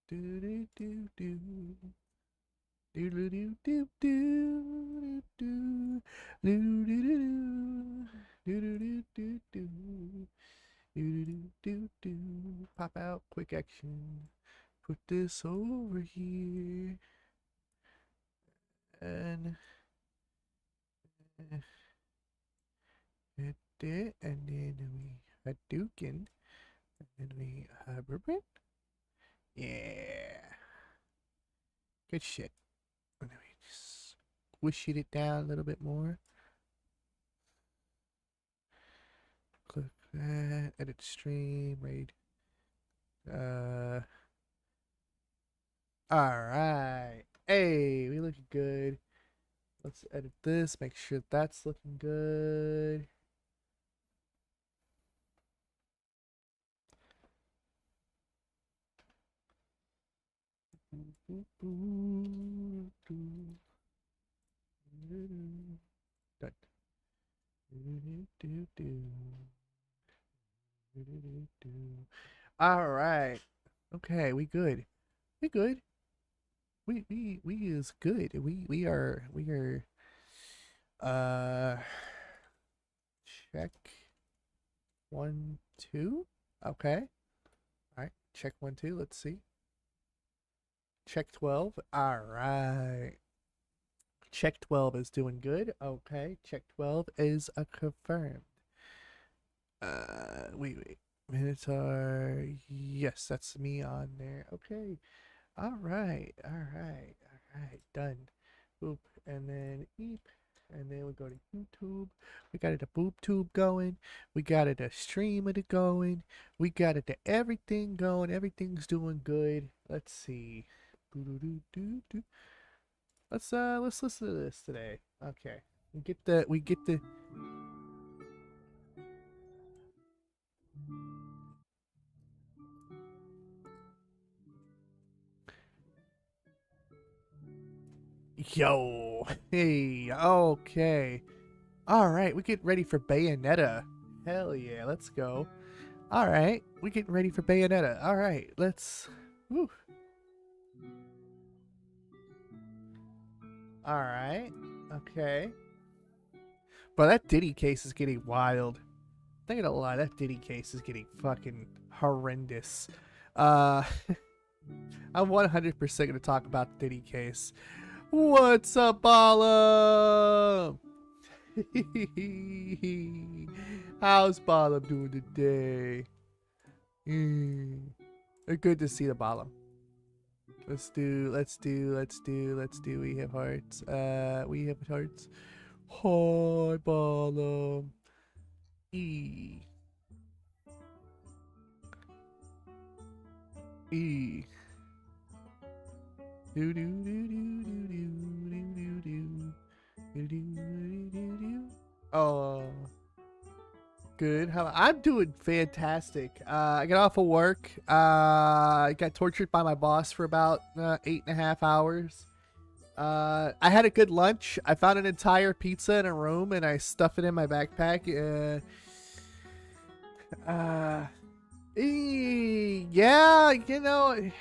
Do do do do. Do do do do do do do do do do do do do do. Pop out, quick action. Put this over here and hit it, and then we Hadouken, and then we Hyperprint. Yeah, good shit. And then we just squish it down a little bit more. Click that, edit stream, raid. Alright. Hey, we looking good. Let's edit this, make sure that's looking good. Done. Alright. Okay, we good. We good. We is good. We are uh check 1 2. Okay. All right. Check 1 2. Let's see. Check 12. All right. Check 12 is doing good. Okay. Check 12 is a confirmed. Wait. Minotaur. Yes, that's me on there. Okay. All right. All right. All right. Done. Boop. And then eep. And then we go to YouTube. We got it a boob tube going. We got it a stream of it going. We got it to everything going. Everything's doing good. Let's see. Let's listen to this today. Okay. We get the Yo. Hey, okay. Alright, we get ready for Bayonetta. Hell yeah, let's go. Alright, we getting ready for Bayonetta. Alright, let's woo. Alright. Okay. But that Diddy case is getting wild. Not gonna lie, that Diddy case is getting fucking horrendous. Uh I'm 100% gonna talk about the Diddy case. What's up, Balam? How's Balam doing today? Good to see the Balam. Let's do. We have hearts. We have hearts. Hi, Balam. E. E. Do do do do do do do do do do do do. Oh, good. How I'm doing fantastic. I got off of work. I got tortured by my boss for about 8.5 hours. I had a good lunch. I found an entire pizza in a room and I stuffed it in my backpack. Yeah, you know.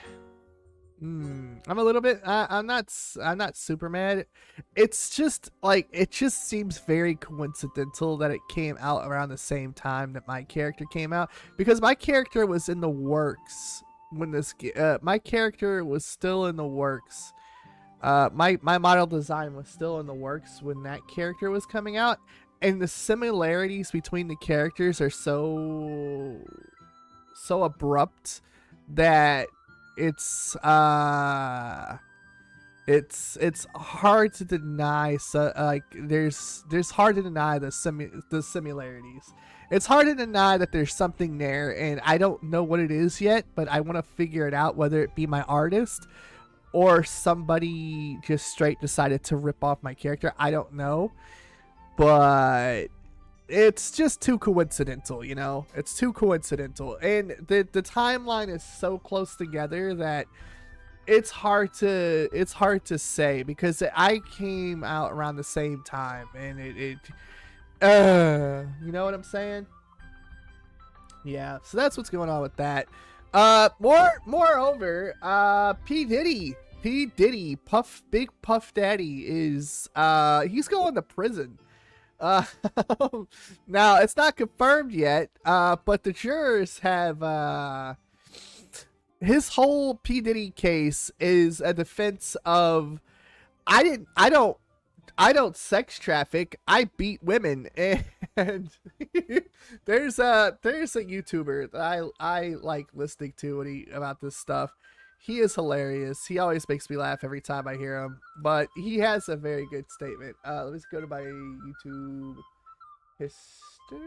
I'm a little bit. I'm not super mad. It's just like it just seems very coincidental that it came out around the same time that my character came out, because my character was in the works when this. My character was still in the works. My model design was still in the works when that character was coming out, and the similarities between the characters are so abrupt that it's hard to deny. So like there's hard to deny the similarities. It's hard to deny that there's something there, and I don't know what it is yet, but I want to figure it out, whether it be my artist or somebody just straight decided to rip off my character. I don't know, but it's just too coincidental, you know. It's too coincidental, and the timeline is so close together that it's hard to say, because I came out around the same time, and you know what I'm saying? Yeah, so that's what's going on with that. Moreover, P Diddy, Big Puff Daddy is he's going to prison. Uh, now it's not confirmed yet. But the jurors have his whole P Diddy case is a defense of I don't sex traffic. I beat women, and there's a YouTuber that I like listening to when about this stuff. He is hilarious. He always makes me laugh every time I hear him. But he has a very good statement. Let me just go to my YouTube history.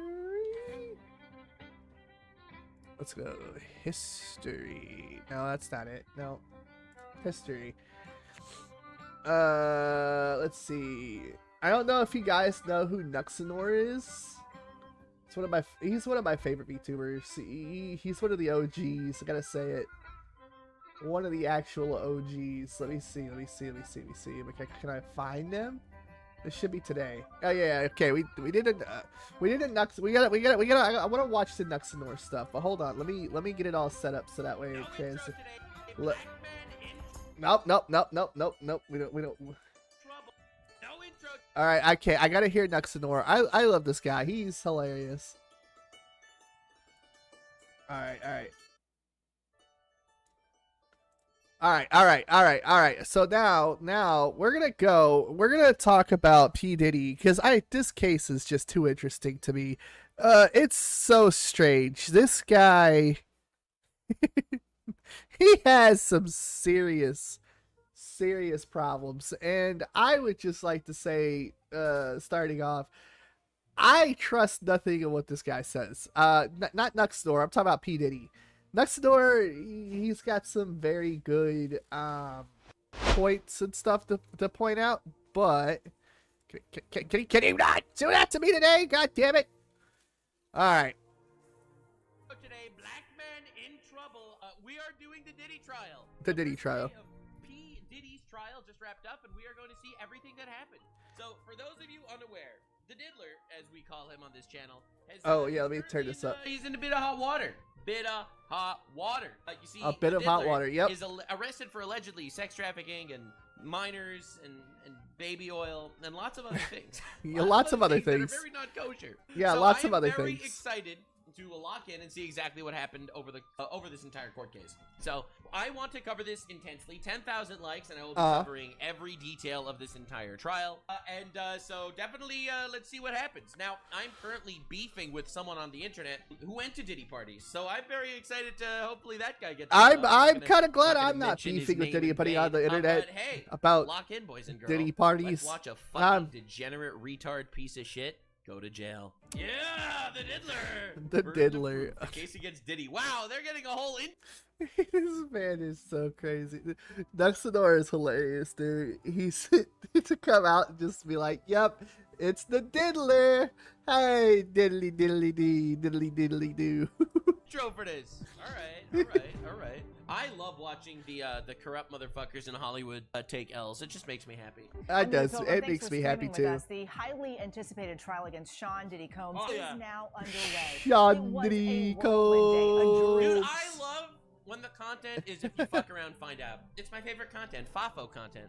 Let's go history. No, that's not it. No, history. Let's see. I don't know if you guys know who Nuxanor is. He's one of my favorite VTubers. He's one of the OGs. I gotta say it. One of the actual OGs. Let me see. Can I find them? It should be today. Oh yeah. Okay. We didn't Nux. We gotta. I want to watch the Nuxanor stuff. But hold on. Let me get it all set up so that way it can. Nope. We don't. All right, okay. I gotta hear Nuxanor. I love this guy. He's hilarious. All right. So now we're gonna talk about P Diddy because this case is just too interesting to me. It's so strange. This guy. He has some serious problems, and I would just like to say, starting off, I trust nothing of what this guy says. Not Nuxador. I'm talking about P Diddy. Nuxador, he's got some very good points and stuff to point out, but can you not do that to me today? God damn it! All right. We are doing the Diddy trial. The Diddy trial. P. Diddy's trial just wrapped up, and we are going to see everything that happened. So, for those of you unaware, the Diddler, as we call him on this channel, has... Oh, yeah, let me turn this up. He's in a bit of hot water. You see, a bit of hot water, yep. Is arrested for allegedly sex trafficking and minors and baby oil and lots of other things. Yeah, lots of other things. That are very not kosher. Yeah, so lots of other things. I'm very things. excited to lock in and see exactly what happened over this entire court case. So I want to cover this intensely. 10,000 likes, and I will be covering every detail of this entire trial. So definitely let's see what happens. Now, I'm currently beefing with someone on the internet who went to Diddy parties, so I'm very excited to hopefully that guy gets. I'm kind of glad I'm not beefing with anybody on the internet hey, about lock in, boys and girls. Diddy parties. Let's watch a fucking degenerate retard piece of shit go to jail. Yeah, the Diddler. The Diddler. The case against Diddy. Wow, they're getting a whole This man is so crazy. Nuxador is hilarious, dude. He's to come out and just be like, "Yep, it's the Diddler. Hey, diddly diddly dee, diddly diddly do." Intro for this. All right. I love watching the corrupt motherfuckers in Hollywood take L's. It just makes me happy. It does. It makes me happy too. The highly anticipated trial against Sean Diddy Combs is now underway. Sean Diddy Combs. Dude, I love when the content is if you fuck around, find out. It's my favorite content, FAFO content.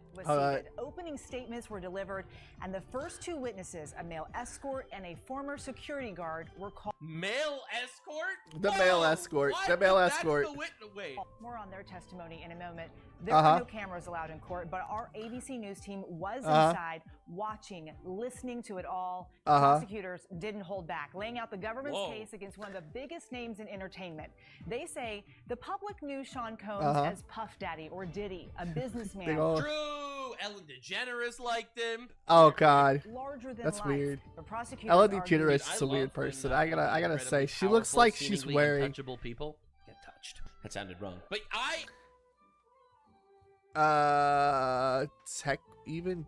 Opening statements were delivered, and the first two witnesses, a male escort and a former security guard, were called. Male escort? The male escort. The male escort. Wait. More on their testimony in a moment. There are no cameras allowed in court, but our ABC News team was inside, watching, listening to it all. Prosecutors didn't hold back, laying out the government's case against one of the biggest names in entertainment. They say the public knew Sean Combs as Puff Daddy or Diddy, a businessman. True. Ellen DeGeneres liked him. Oh God, larger than that's life. weird. The Ellen DeGeneres is a weird person. I gotta say, she looks like she's wearing. Untouchable people get touched. That sounded wrong, but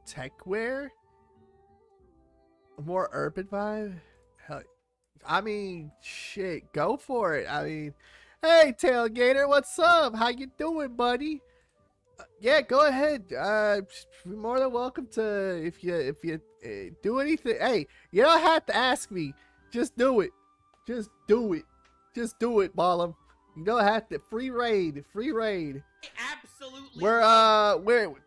tech wear, more urban vibe. Hell, I mean, shit, go for it. I mean, hey tailgater, what's up? How you doing, buddy? Yeah, go ahead. You're more than welcome to if you do anything. Hey, you don't have to ask me. Just do it. Just do it, Ballum. You don't have to. Free raid. Free raid. Absolutely. We're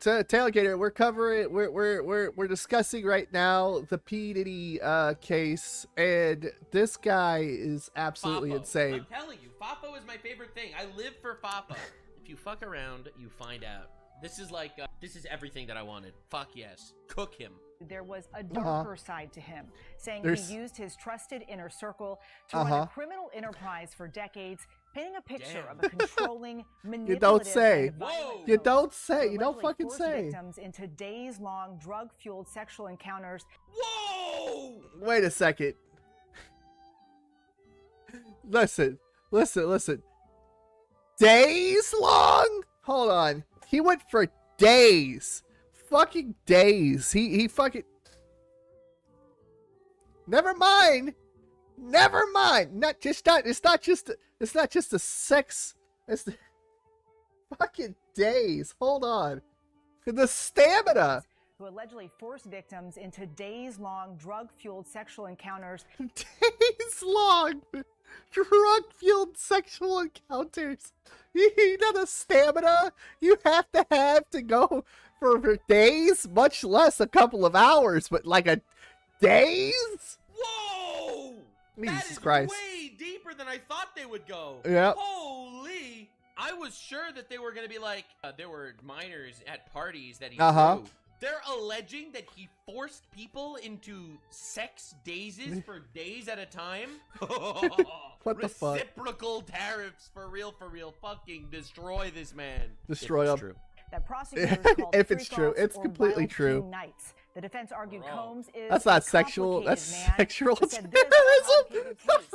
Tailgater. We're covering. We're discussing right now the P Diddy case, and this guy is absolutely Fafo. insane. I'm telling you, Fafo is my favorite thing. I live for Fafo. If you fuck around, you find out. This is like this is everything that I wanted. Fuck yes. Cook him. There was a darker side to him, saying he used his trusted inner circle to run a criminal enterprise for decades, painting a picture of a controlling, manipulative, You don't say. and violent You host don't say. who You don't allegedly fucking forced say. victims into days-long drug-fueled sexual encounters. Whoa! Wait a second. Listen. Days long? Hold on. He went for days. Fucking days. He fucking. Never mind. It's not just a sex. It's the fucking days. Hold on. The stamina. Who allegedly forced victims into days-long drug-fueled sexual encounters. Days long drug-fueled sexual encounters. You know the stamina you have to go for days, much less a couple of hours, but like a days? Whoa! Jesus that is Christ. way deeper than I thought they would go. Yep. Holy! I was sure that they were gonna be like there were minors at parties that he Uh-huh. threw. They're alleging that he forced people into sex dazes for days at a time. What the fuck? Reciprocal tariffs for real. Fucking destroy this man. Destroy If him. it's true. That prosecutors called If it's true, freak-offs it's or completely wild true. teen nights. The defense argued Bro. Combs is That's not a sexual. complicated That's man, sexual but said this terrorism. complicated case.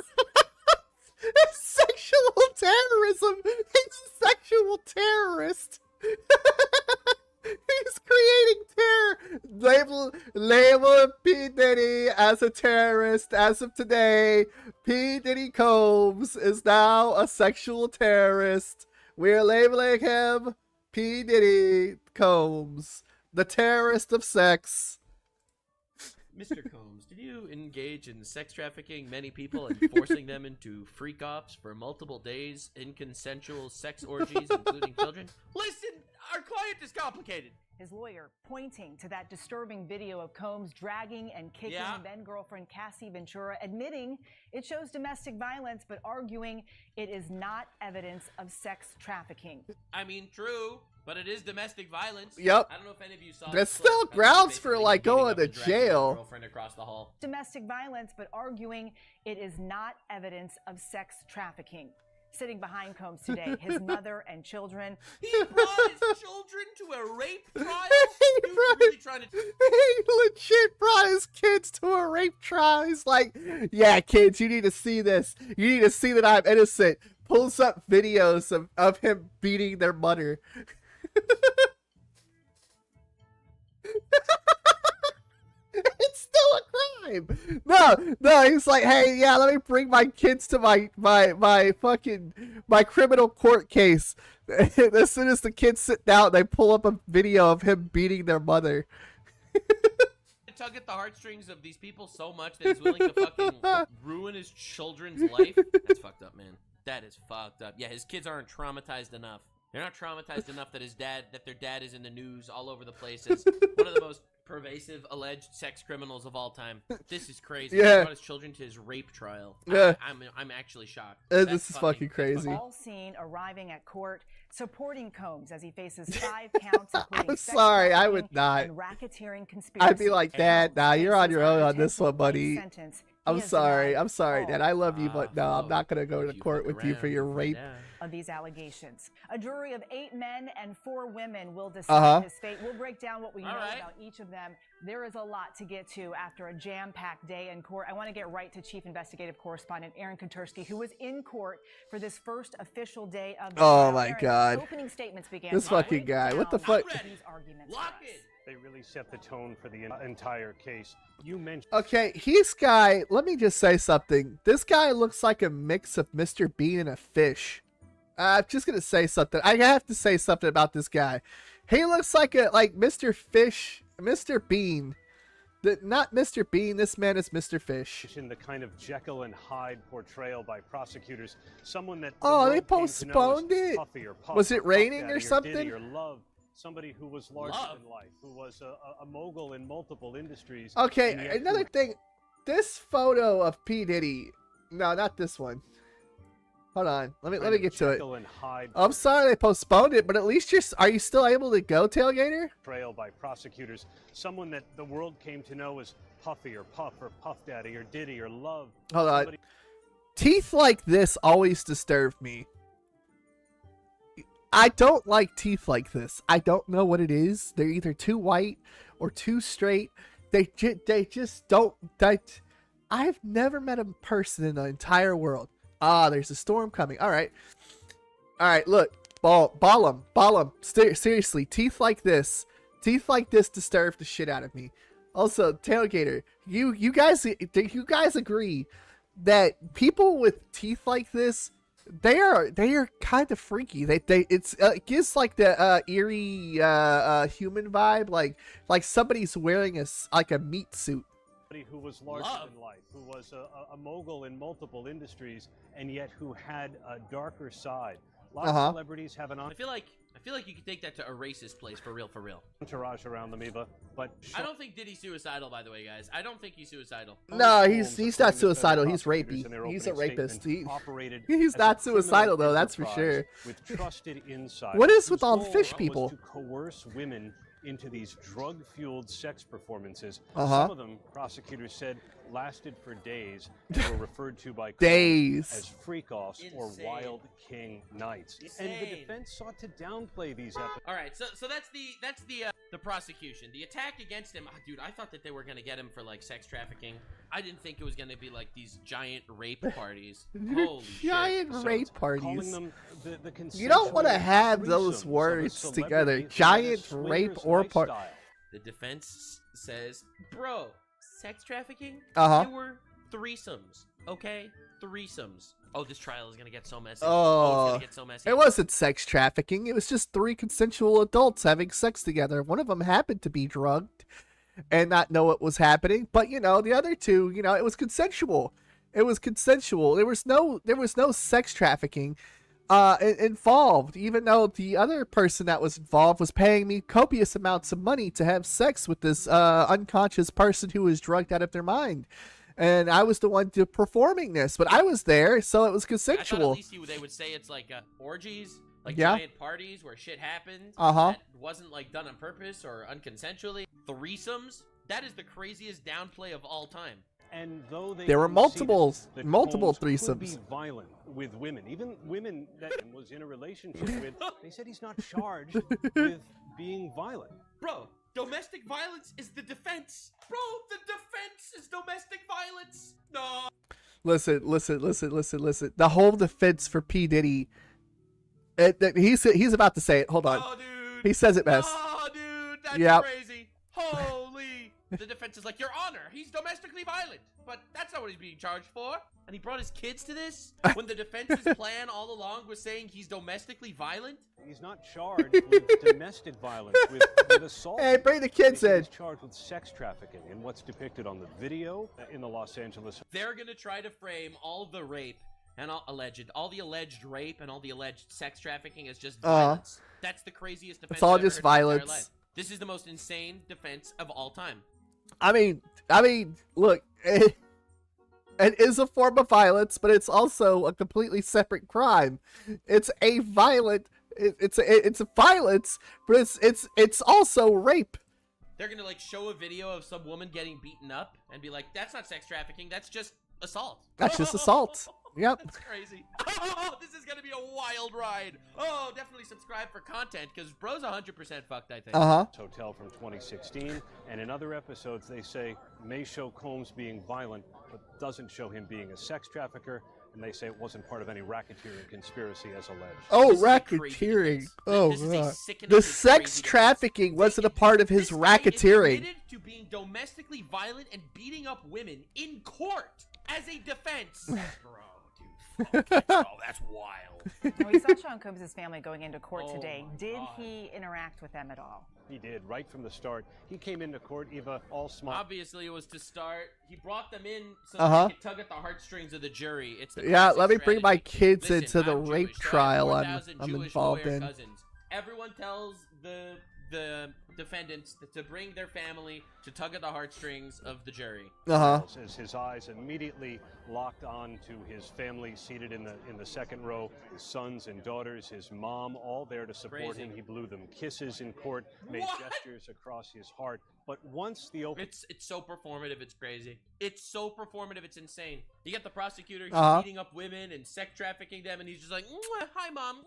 It's sexual terrorism. He's a sexual terrorist. He's creating terror. Label P. Diddy as a terrorist as of today. P. Diddy Combs is now a sexual terrorist. We're labeling him P. Diddy Combs, the terrorist of sex. Mr. Combs, did you engage in sex trafficking many people and forcing them into freak-offs for multiple days in consensual sex orgies, including children? Listen, our client is complicated. His lawyer pointing to that disturbing video of Combs dragging and kicking then-girlfriend Cassie Ventura, admitting it shows domestic violence, but arguing it is not evidence of sex trafficking. I mean, true, but it is domestic violence. Yep. I don't know if any of you saw There's this clip, still but grounds for, basically like, beating going up to and dragging his jail. girlfriend across the hall. Domestic violence, but arguing it is not evidence of sex trafficking. Sitting behind Combs today, his mother and children. He brought his children to a rape trial? He was really trying to... He legit brought his kids to a rape trial. He's like, yeah, kids, you need to see this. You need to see that I'm innocent. Pulls up videos of him beating their mother. It's still a crime. No, he's like, hey, yeah, let me bring my kids to my criminal court case. As soon as the kids sit down, they pull up a video of him beating their mother. Tug at the heartstrings of these people so much that he's willing to fucking ruin his children's life. That's fucked up, man. That is fucked up. Yeah, his kids aren't traumatized enough. They're not traumatized enough that their dad is in the news all over the place as one of the most pervasive alleged sex criminals of all time. This is crazy. Yeah. He brought his children to his rape trial. Yeah. I'm actually shocked. This is fucking crazy. All seen arriving at court supporting Combs as he faces 5 counts, including I'm sex sorry, I trafficking would not. and racketeering conspiracy. I'd be like, Dad, nah, you're on your own on this one, buddy. Sentence. I'm He has sorry, denied Dad. I love you, but no, I'm Fafo, not gonna go if to you court fuck with you for around, your you find rape. out. of these allegations. A jury of 8 men and 4 women will decide his fate. We'll break down what we know about each of them. There is a lot to get to after a jam-packed day in court. I want to get right to Chief Investigative Correspondent Aaron Kontursky, who was in court for this first official day of the trial. My Aaron, God. Opening statements began. This fucking guy. What the fuck? These arguments for Lock us. it. They really set the tone for the entire case. You mentioned Okay, let me just say something. This guy looks like a mix of Mr. Bean and a fish. I'm just gonna say something. I have to say something about this guy. He looks like Mr. Fish, Mr. Bean. Not Mr. Bean. This man is Mr. Fish. In the kind of Jekyll and Hyde portrayal by prosecutors, someone that oh, they postponed it. Was it raining or something? Or love, somebody who was larger than life, who was a mogul in multiple industries. Okay, another thing. This photo of P. Diddy. No, not this one. Hold on. Let me get to it. I'm sorry they postponed it, but at least are you still able to go, Tailgater? Trail by prosecutors, someone that the world came to know as Puffy or Puff or Puff Daddy or Diddy or Love. Hold on. Teeth like this always disturb me. I don't like teeth like this. I don't know what it is. They're either too white or too straight. They just don't. I've never met a person in the entire world. Ah, there's a storm coming. All right, look, Ballum. Seriously, teeth like this disturb the shit out of me. Also, Tailgater, you guys agree that people with teeth like this, they are kind of freaky. It gives like the eerie human vibe, like somebody's wearing a meat suit. Who was larger than life, who was a mogul in multiple industries, and yet who had a darker side. A lot of celebrities have an I feel like you could take that to a racist place for real. entourage around them, Eva. But I don't think Diddy's suicidal, by the way, guys. I don't think he's suicidal. No, he's not suicidal. He's rapey. He's a rapist. He's not suicidal though. That's for sure. With trusted insiders. What is with all the fish people? To coerce women into these drug-fueled sex performances. Some of them, prosecutors said, lasted for days and were referred to by days as freak-offs or wild king nights. And the defense sought to downplay these episodes. All right, so that's the prosecution. The attack against him, dude, I thought that they were gonna get him for like sex trafficking. I didn't think it was gonna be like these giant rape parties. Holy giant shit. rape parties. Them the you don't want to have those words together. Giant rape or party. The defense says, bro, sex trafficking? There were threesomes, okay? Threesomes. Oh, this trial is gonna get so messy. Oh, it's gonna get so messy. It wasn't sex trafficking. It was just 3 consensual adults having sex together. One of them happened to be drugged and not know what was happening, but the other 2, it was consensual. There was no sex trafficking involved, even though the other person that was involved was paying me copious amounts of money to have sex with this unconscious person who was drugged out of their mind. And I was the one performing this, but I was there, so it was consensual. I thought at least they would say it's like orgies, like giant parties where shit happened. That wasn't like done on purpose or unconsensually. Threesomes? That is the craziest downplay of all time. And though there were multiple threesomes. Could be violent with women, even women that was in a relationship with, they said he's not charged with being violent. Bro, domestic violence is the defense. Bro, the defense is domestic violence. No. Listen. The whole defense for P. Diddy. He's about to say it. Hold on. Oh, dude. He says it best. Oh, dude, that's crazy. Holy. The defense is like, Your Honor, he's domestically violent. But that's not what he's being charged for. And he brought his kids to this? When the defense's plan all along was saying he's domestically violent? He's not charged with domestic violence, with assault. Hey, bring the kids in. He's charged with sex trafficking and what's depicted on the video in the Los Angeles. They're going to try to frame all the rape and all the alleged rape and all the alleged sex trafficking as just violence. That's the craziest defense. It's all I've ever just heard in my entire violence. life. This is the most insane defense of all time. I mean, look, it is a form of violence, but it's also a completely separate crime. It's a violence, but it's also rape. They're gonna like show a video of some woman getting beaten up and be like, "That's not sex trafficking. That's just assault." That's just assault. Yep. That's crazy. Oh, this is gonna be a wild ride. Oh, definitely subscribe for content because bro's 100% fucked, I think. Hotel from 2016, and in other episodes they say may show Combs being violent, but doesn't show him being a sex trafficker, and they say it wasn't part of any racketeering conspiracy as alleged. Oh, racketeering. Oh, God. The sex trafficking wasn't a part of his racketeering. Admitted to being domestically violent and beating up women in court as a defense. Bro, dude, That's wild. Now, we saw Sean Combs' family going into court today. Did God. he interact with them at all? He did, right from the start. He came into court, Eva, all smart. Obviously, it was to start. He brought them in so that they could tug at the heartstrings of the jury. It's the let me bring my kids Listen, into the I'm rape Jewish, so trial I have I'm 4,000 Jewish involved lawyer in. Cousins. Everyone tells the defendants to bring their family to tug at the heartstrings of the jury. As his eyes immediately locked on to his family seated in the second row, his sons and daughters, his mom, all there to support him. He blew them kisses in court, made gestures across his heart. But once the open... It's so performative, it's crazy. It's so performative, it's insane. You get the prosecutor, he's beating up women and sex trafficking them, and he's just like, hi, Mom,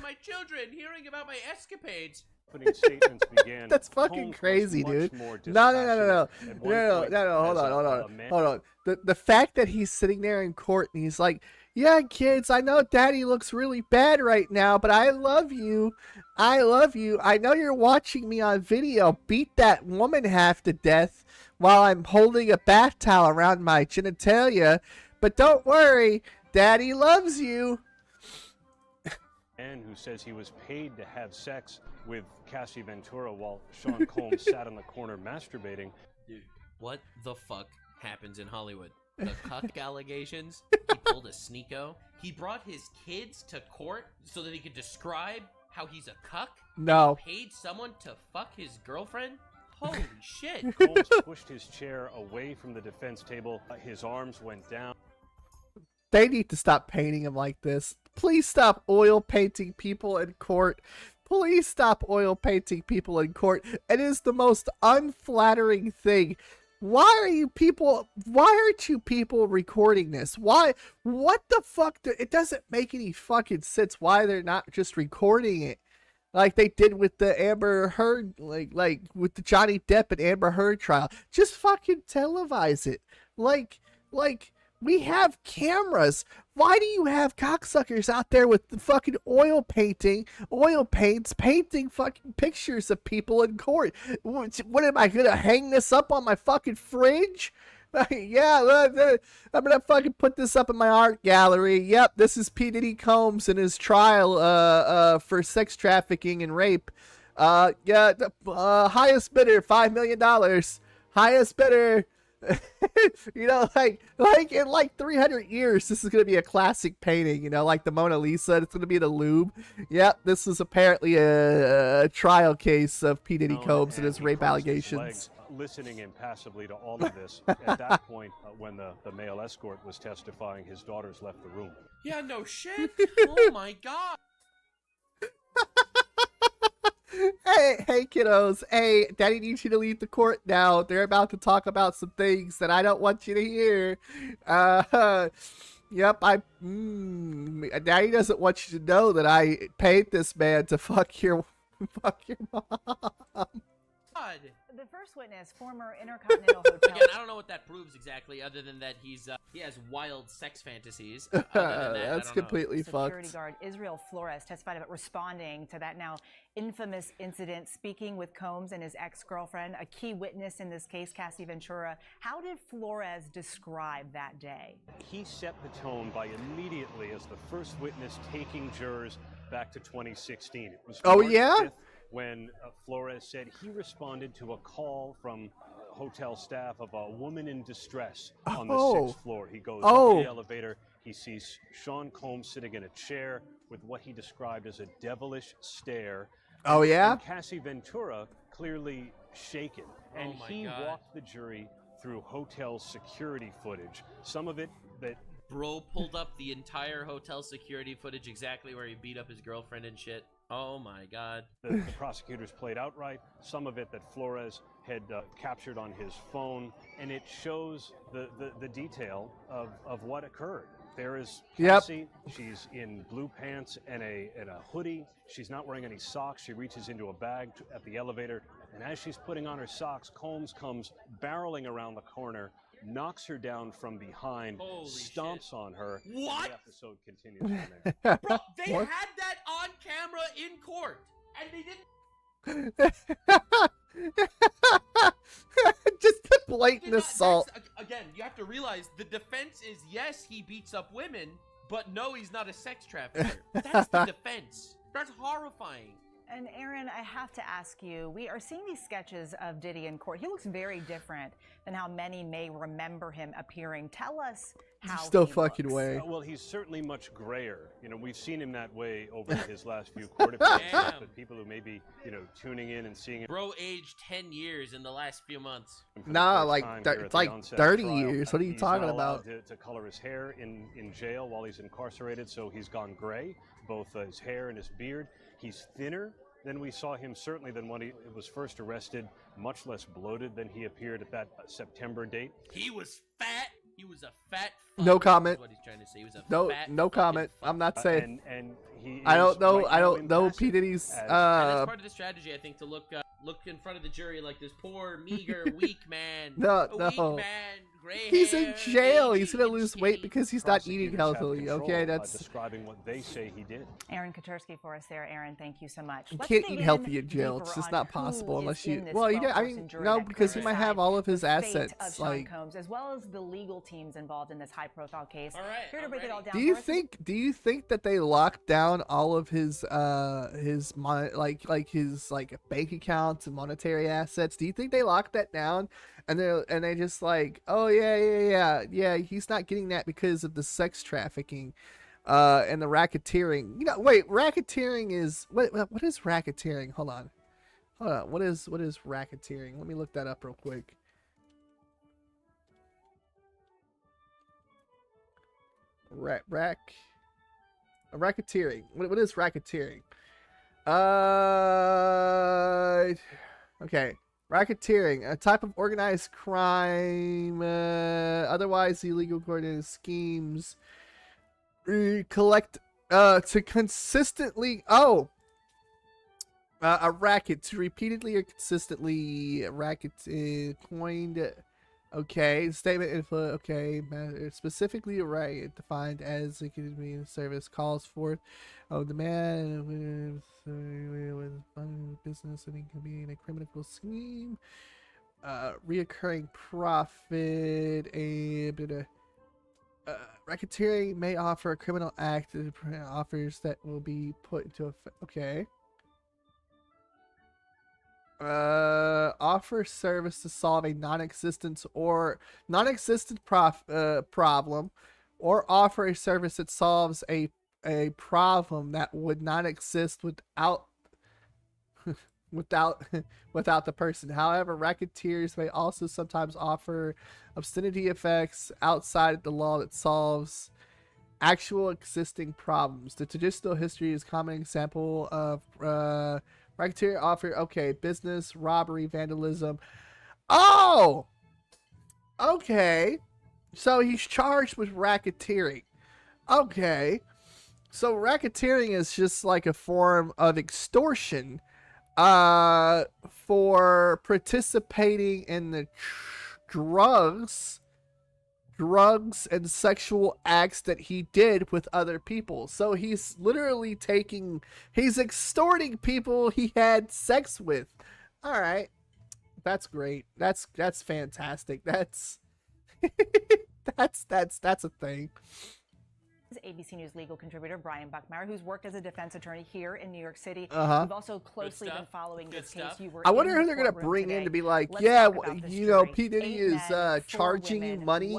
my children, hearing about my escapades. Statements began. That's fucking crazy, dude. No. Hold on. The fact that he's sitting there in court and he's like, yeah, kids, I know Daddy looks really bad right now, but I love you. I know you're watching me on video beat that woman half to death while I'm holding a bath towel around my genitalia, but don't worry, Daddy loves you. Man who says he was paid to have sex with Cassie Ventura while Sean Combs sat in the corner masturbating. Dude, what the fuck happens in Hollywood? The cuck allegations? He pulled a sneako? He brought his kids to court so that he could describe how he's a cuck? No. He paid someone to fuck his girlfriend? Holy shit. Combs pushed his chair away from the defense table. His arms went down. They need to stop painting him like this. Please stop oil painting people in court. Please stop oil painting people in court. It is the most unflattering thing. Why aren't you people recording this? Why? What the fuck? It doesn't make any fucking sense why they're not just recording it. Like they did with the Amber Heard, like with the Johnny Depp and Amber Heard trial. Just fucking televise it. Like, we have cameras. Why do you have cocksuckers out there with the fucking oil paints, painting fucking pictures of people in court? What am I gonna hang this up on my fucking fridge? Yeah, I'm gonna fucking put this up in my art gallery. Yep, this is P. Diddy Combs in his trial for sex trafficking and rape. Highest bidder, $5 million. Highest bidder. You know, like in like 300 years, this is gonna be a classic painting. You know, like the Mona Lisa. It's gonna be the Louvre. Yep, this is apparently a trial case of P. Diddy Combs and his rape allegations. Listening impassively to all of this. At that point, when the male escort was testifying, his daughters left the room. Yeah, no shit. Oh my god. Hey, kiddos. Hey, Daddy needs you to leave the court now. They're about to talk about some things that I don't want you to hear. Yep, Daddy doesn't want you to know that I paid this man to fuck your mom. God. The first witness, former Intercontinental Hotel. Again, I don't know what that proves exactly, other than that he has wild sex fantasies. That's completely fucked. Security guard Israel Flores testified about responding to that now infamous incident, speaking with Combs and his ex-girlfriend, a key witness in this case, Cassie Ventura. How did Flores describe that day? He set the tone by immediately, as the first witness, taking jurors back to 2016. It was March 5th, when Flores said he responded to a call from hotel staff of a woman in distress on the 6th floor. He goes up the elevator. He sees Sean Combs sitting in a chair with what he described as a devilish stare. And Cassie Ventura clearly shaken. And he walked the jury through hotel security footage. Some of it that... Bro pulled up the entire hotel security footage exactly where he beat up his girlfriend and shit. Oh my god. The prosecutors played outright. Some of it that Flores had captured on his phone. And it shows the detail of what occurred. There is Cassie. She's in blue pants and a hoodie. She's not wearing any socks. She reaches into a bag at the elevator. And as she's putting on her socks, Combs comes barreling around the corner, knocks her down from behind, stomps on her. What? And the episode continues from there. Bro, they had that on camera in court, and they didn't. Just a blatant assault. Again, you have to realize the defense is yes, he beats up women, But no, he's not a sex trafficker. That's the defense. That's horrifying. And Aaron, I have to ask you, we are seeing these sketches of Diddy in court. He looks very different than how many may remember him appearing. Tell us how Still he fucking looks. way. Well, he's certainly much grayer. You know, we've seen him that way over his last few court appearances. But people who may be, you know, tuning in and seeing him. Bro aged 10 years in the last few months. Nah, like it's like 30 years. What are you talking about? To color his hair in jail while he's incarcerated, so he's gone gray, both his hair and his beard. He's thinner than we saw him, certainly than when he was first arrested, much less bloated than he appeared at that September date. He was fat. He was a fat fuck. No comment. That's what he's trying to say. He was a No comment. fuck. I'm not saying. And he I don't know. right I don't know impassive P Diddy's. And that's part of the strategy, I think, to look in front of the jury like this poor, meager, weak man. No. Weak man, gray He's hair, in jail. He's aging gonna and lose weight skinny. because he's not eating Prosecutors have healthily. control Okay, by that's. describing what they say he did. Aaron Katursky for us there. Aaron, thank you so much. You Let's can't dig eat healthy in deeper jail. It's just on not who possible is unless in you. this Well, you. I 12-person mean, jury no, that because he could might have decide all of his the fate assets. of Sean Like, Combs, as well as the legal teams involved in this high-profile case. All right, Here to I'm break it all ready. down. do you for us- think? Do you think that they locked down all of his his bank accounts and monetary assets? Do you think they locked that down? And they just like, oh yeah, he's not getting that because of the sex trafficking, and the racketeering. You know, wait, racketeering is what is racketeering? Hold on, what is racketeering? Let me look that up real quick. Racketeering. What is racketeering? Okay. Racketeering, a type of organized crime, otherwise illegal coordinated schemes, collect, to consistently, a racket, to repeatedly or consistently, coined, okay, statement, okay, specifically, right, defined as it could be service calls forth, demand, with business, and it can be in a criminal scheme, reoccurring profit, racketeering may offer a criminal act offers that will be put into effect. Okay. Offer service to solve a non-existent problem, or offer a service that solves a problem that would not exist without the person. However, racketeers may also sometimes offer obscenity effects outside the law that solves actual existing problems. The traditional history is a common example of racketeer offer, business, robbery, vandalism. Oh! Okay. So he's charged with racketeering. Okay. So racketeering is just like a form of extortion for participating in the drugs and sexual acts that he did with other people. So he's literally he's extorting people he had sex with. All right. That's great. That's fantastic. That's that's a thing. ABC News legal contributor Brian Buckmeyer, who's worked as a defense attorney here in New York City. We've also closely been following this case. I wonder who they're going to bring in to be like, P. Diddy is charging you money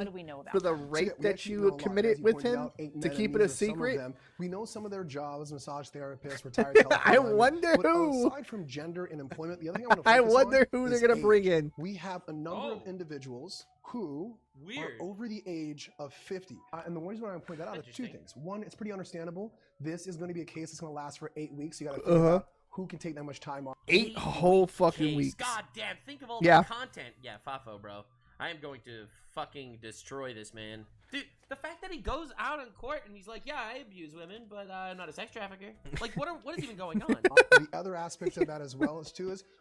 for the rape that you committed with him to keep it a secret. We know some of their jobs, massage therapists, retired telephone I wonder who. Aside from gender and employment, the other thing I want to I focus wonder on who is they're going to bring age. in. We have a number of individuals who are over the age of 50. And the reason why I point that out is two things. One, it's pretty understandable. This is going to be a case that's going to last for 8 weeks. You got to figure out who can take that much time off. 8 whole fucking weeks. God damn, think of all the content. Yeah, Fafo, bro. I am going to fucking destroy this man. Dude, the fact that he goes out in court and he's like, yeah, I abuse women, but I'm not a sex trafficker. Like, what is even going on? The other aspect of that as well is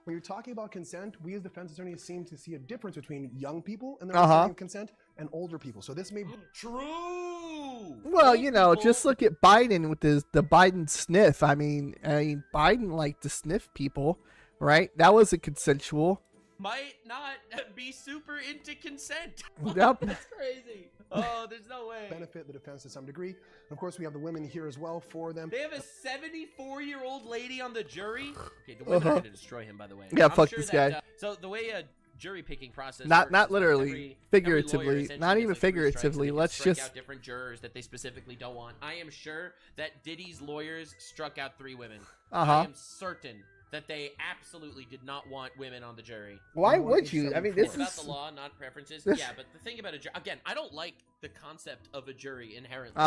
when you're talking about consent, we as defense attorneys seem to see a difference between young people and their understanding of consent and older people. So this may be true. Well, just look at Biden with the Biden sniff. I mean, Biden liked to sniff people, right? That wasn't consensual. might not be super into consent. Yep. That's crazy. Oh, there's no way. Benefit the defense to some degree. Of course, we have the women here as well for them. They have a 74-year-old lady on the jury. Okay, the women are going to destroy him, by the way. Yeah, I'm fuck sure this that, guy. So the way a jury picking process Not works is literally, every figuratively, lawyer essentially not gets, even like, 3 strikes, and figuratively. they can Let's strike just out different jurors that they specifically don't want. I am sure that Diddy's lawyers struck out 3 women. I am certain that they absolutely did not want women on the jury. Why would you? I mean, this It's about is the law, not preferences. this- Yeah, but the thing about a jury, again, I don't like the concept of a jury inherently.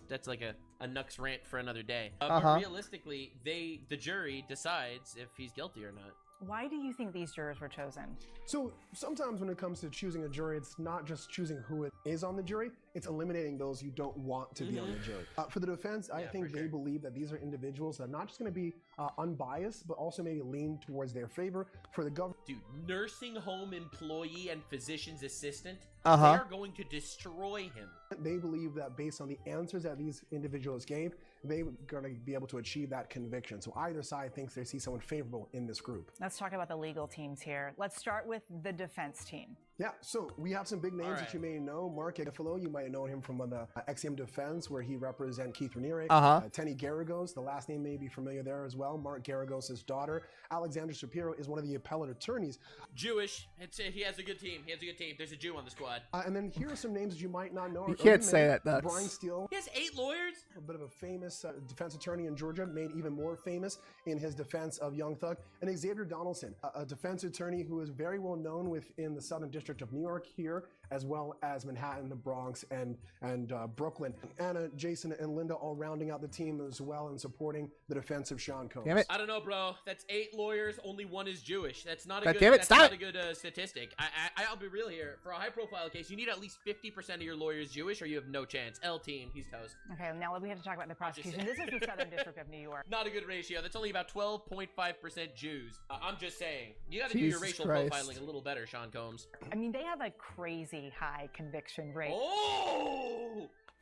That's like a Nux rant for another day. But realistically, the jury decides if he's guilty or not. Why do you think these jurors were chosen? So sometimes when it comes to choosing a jury, it's not just choosing who it is on the jury, it's eliminating those you don't want to be on the jury. For the defense, I think they believe that these are individuals that are not just going to be unbiased, but also maybe lean towards their favor. For the government, dude, nursing home employee and physician's assistant, they are going to destroy him. They believe that based on the answers that these individuals gave, they're going to be able to achieve that conviction. So either side thinks they see someone favorable in this group. Let's talk about the legal teams here. Let's start with the defense team. Yeah, so we have some big names that you may know. Mark Garofalo, you might know him from the XM Defense, where he represents Keith Raniere. Tenny Garagos, the last name may be familiar there as well. Mark Garagos' daughter. Alexander Shapiro is one of the appellate attorneys. Jewish. He has a good team. He has a good team. There's a Jew on the squad. And then here are some names that you might not know. You can't say that, Nux. Brian Steele. He has 8 lawyers. A bit of a famous defense attorney in Georgia, made even more famous in his defense of Young Thug. And Xavier Donaldson, a defense attorney who is very well known within the Southern District of New York here, as well as Manhattan, the Bronx, and Brooklyn. Anna, Jason, and Linda all rounding out the team as well and supporting the defense of Sean Combs. Damn it. I don't know, bro. That's 8 lawyers. Only 1 is Jewish. That's not a good statistic. I'll be real here. For a high-profile case, you need at least 50% of your lawyers Jewish, or you have no chance. L team, he's toast. Okay, now we have to talk about the prosecution. This is the Southern District of New York. Not a good ratio. That's only about 12.5% Jews. I'm just saying. You got to do your racial profiling a little better, Sean Combs. I mean, they have a crazy high conviction rate.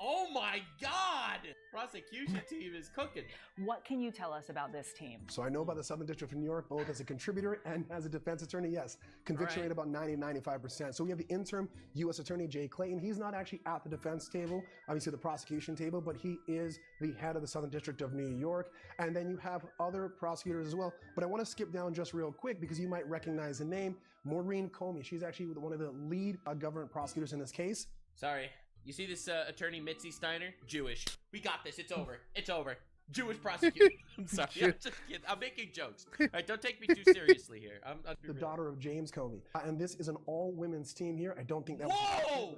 Oh my God! Prosecution team is cooking. What can you tell us about this team? So I know about the Southern District of New York, both as a contributor and as a defense attorney. Yes, conviction rate about 90-95%. So we have the interim U.S. Attorney Jay Clayton. He's not actually at the defense table, obviously the prosecution table, but he is the head of the Southern District of New York. And then you have other prosecutors as well. But I want to skip down just real quick because you might recognize the name Maureen Comey. She's actually one of the lead government prosecutors in this case. Sorry. You see this attorney Mitzi Steiner? Jewish. We got this. It's over. It's over. Jewish prosecutor. I'm sorry. I'm just kidding. I'm making jokes. All right, don't take me too seriously here. I'm the daughter of James Comey. And this is an all-women's team here. I don't think that Whoa!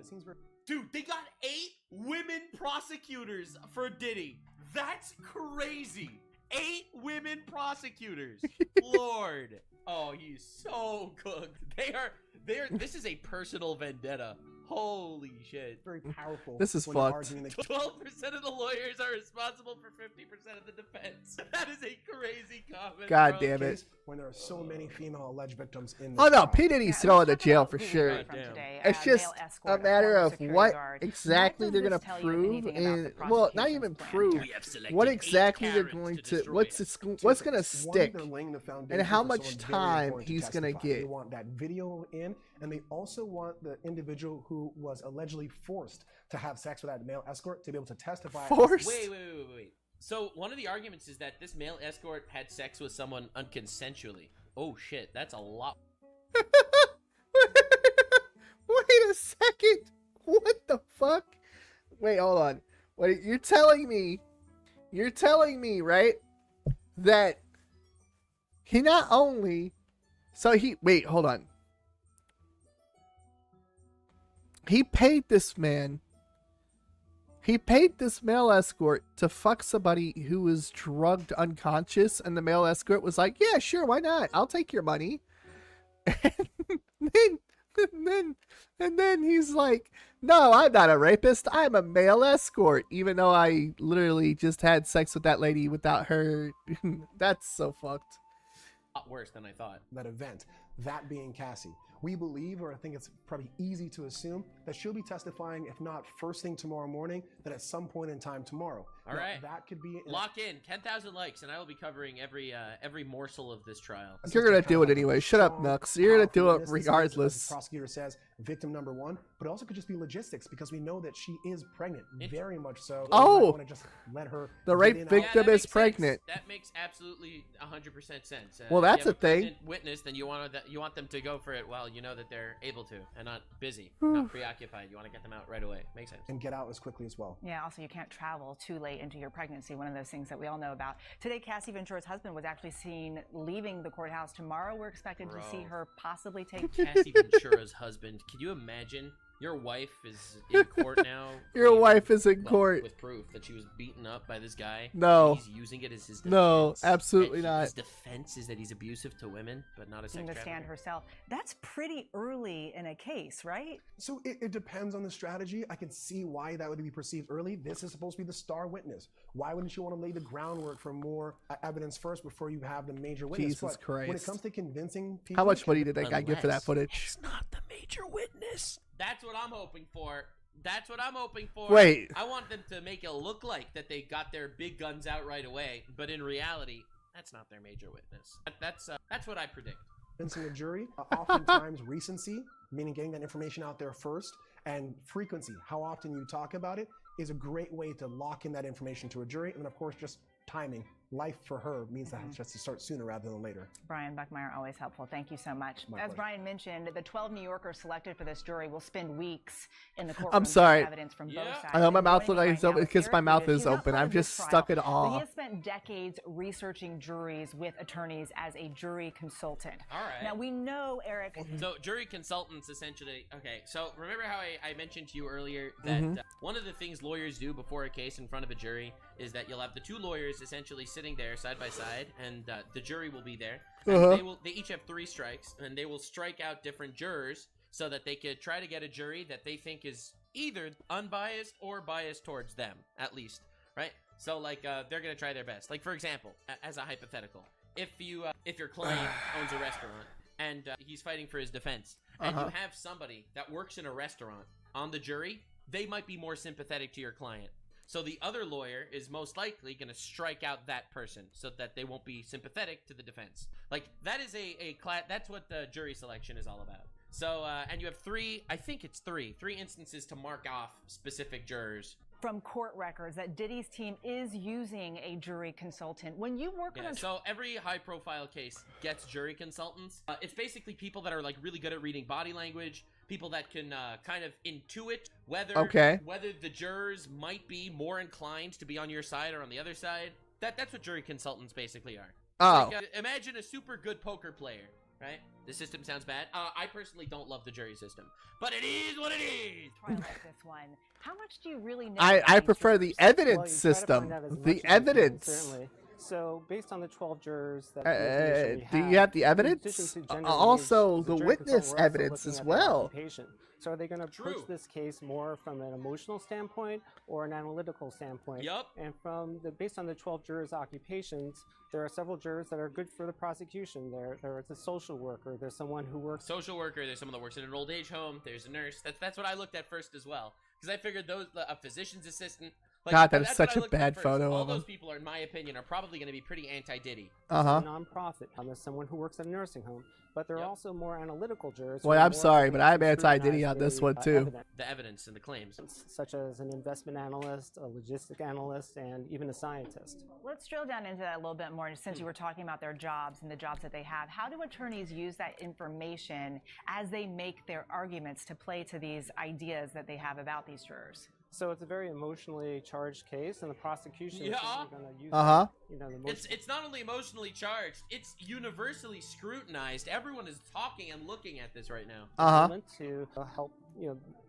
Dude, they got 8 women prosecutors for Diddy. That's crazy. 8 women prosecutors. Lord. Oh, he's so cooked. This is a personal vendetta. Holy shit. Very powerful. This is fucked. 12% of the lawyers are responsible for 50% of the defense. That is a crazy comment. God damn it. When there are so many female alleged victims in this Oh no, trial. P. Diddy's thrown to jail for sure. It's just a matter of what exactly they're gonna prove, and well, not even prove. What exactly they're going to, what's gonna stick, and how much time he's gonna get. They want that video in, and they also want the individual who was allegedly forced to have sex with that male escort to be able to testify. Forced? Wait. So one of the arguments is that this male escort had sex with someone unconsensually. Oh shit, that's a lot. Wait a second. What the fuck? Wait, hold on. Wait, you're telling me, right, that he not only, wait, hold on. He paid this male escort to fuck somebody who was drugged unconscious, and the male escort was like, yeah, sure, why not? I'll take your money. And then he's like, no, I'm not a rapist. I'm a male escort, even though I literally just had sex with that lady without her. That's so fucked. A lot worse than I thought. That event, that being Cassie. We believe, or I think it's probably easy to assume, that she'll be testifying, if not first thing tomorrow morning, then at some point in time tomorrow. All right. That could be... Lock in 10,000 likes, and I will be covering every morsel of this trial. You're going to do it anyway. Shut up, Nux. You're going to do it regardless. The prosecutor says victim number 1, but it also could just be logistics because we know that she is pregnant, very much so. Oh! Want to just let her the rape victim is pregnant. That makes absolutely 100% sense. Well, that's a thing. Witness, then you want them to go for it while you know that they're able to and not busy, not preoccupied. You want to get them out right away. Makes sense. And get out as quickly as well. Yeah, also you can't travel too late into your pregnancy, one of those things that we all know about. Today, Cassie Ventura's husband was actually seen leaving the courthouse. Tomorrow, we're expected to see her possibly take... Cassie Ventura's husband. Can you imagine? Your wife is in court now. Your wife is in court. With proof that she was beaten up by this guy. No. He's using it as his defense. No, absolutely not. His defense is that he's abusive to women, but not a sex trafficker. Stand herself. That's pretty early in a case, right? So it depends on the strategy. I can see why that would be perceived early. This is supposed to be the star witness. Why wouldn't you want to lay the groundwork for more evidence first before you have the major witness? Jesus Christ. When it comes to convincing people... How much money did that guy get for that footage? It's not the major witness. That's what I'm hoping for. That's what I'm hoping for. Wait. I want them to make it look like that they got their big guns out right away, but in reality, that's not their major witness. That's what I predict. Convincing a jury, oftentimes recency, meaning getting that information out there first, and frequency, how often you talk about it, is a great way to lock in that information to a jury. And of course, just timing. Life for her means that just to start sooner rather than later. Brian Buckmeyer, always helpful. Thank you so much. As Brian mentioned, the 12 New Yorkers selected for this jury will spend weeks in the courtroom. I'm sorry. Evidence from both sides. I know my mouth looks like it's open because my mouth is open. I'm just stuck in awe. He has spent decades researching juries with attorneys as a jury consultant. All right. Now we know, Eric. So jury consultants essentially. Okay. So remember how I mentioned to you earlier that one of the things lawyers do before a case in front of a jury is that you'll have the two lawyers essentially sitting there side by side, and the jury will be there. And they each have 3 strikes, and they will strike out different jurors so that they could try to get a jury that they think is either unbiased or biased towards them, at least, right? So like they're gonna try their best. Like for example, as a hypothetical, if your client owns a restaurant and he's fighting for his defense, and you have somebody that works in a restaurant on the jury, they might be more sympathetic to your client. So the other lawyer is most likely going to strike out that person so that they won't be sympathetic to the defense. Like that is that's what the jury selection is all about. So, and you have 3 instances to mark off specific jurors. From court records that Diddy's team is using a jury consultant. When you work on so every high-profile case gets jury consultants. It's basically people that are like really good at reading body language, people that can kind of intuit whether the jurors might be more inclined to be on your side or on the other side. That's what jury consultants basically are. Oh. Like, imagine a super good poker player, right? The system sounds bad. I personally don't love the jury system, but it is what it is. Trial like this one. How much do you really know? I prefer the evidence system. The evidence. Certainly. So, based on the 12 jurors that do you have the evidence? Also, the witness evidence as well. So, are they going to approach this case more from an emotional standpoint or an analytical standpoint? Yep. And based on the 12 jurors' occupations, there are several jurors that are good for the prosecution. There's a social worker. There's someone who works. Social worker. There's someone that works in an old age home. There's a nurse. That's what I looked at first as well, because I figured a physician's assistant. Like, God, that is such a bad photo All of him. those people, in my opinion, are probably going to be pretty anti-Diddy. A nonprofit. There's someone who works at a nursing home, but there are also more analytical jurors. Well, I'm sorry, but I'm anti-Diddy on this one too. The evidence and the claims, such as an investment analyst, a logistic analyst, and even a scientist. Let's drill down into that a little bit more, since you were talking about their jobs and the jobs that they have. How do attorneys use that information as they make their arguments to play to these ideas that they have about these jurors? So it's a very emotionally charged case, and the prosecution is going to use it's not only emotionally charged, it's universally scrutinized. Everyone is talking and looking at this right now. To help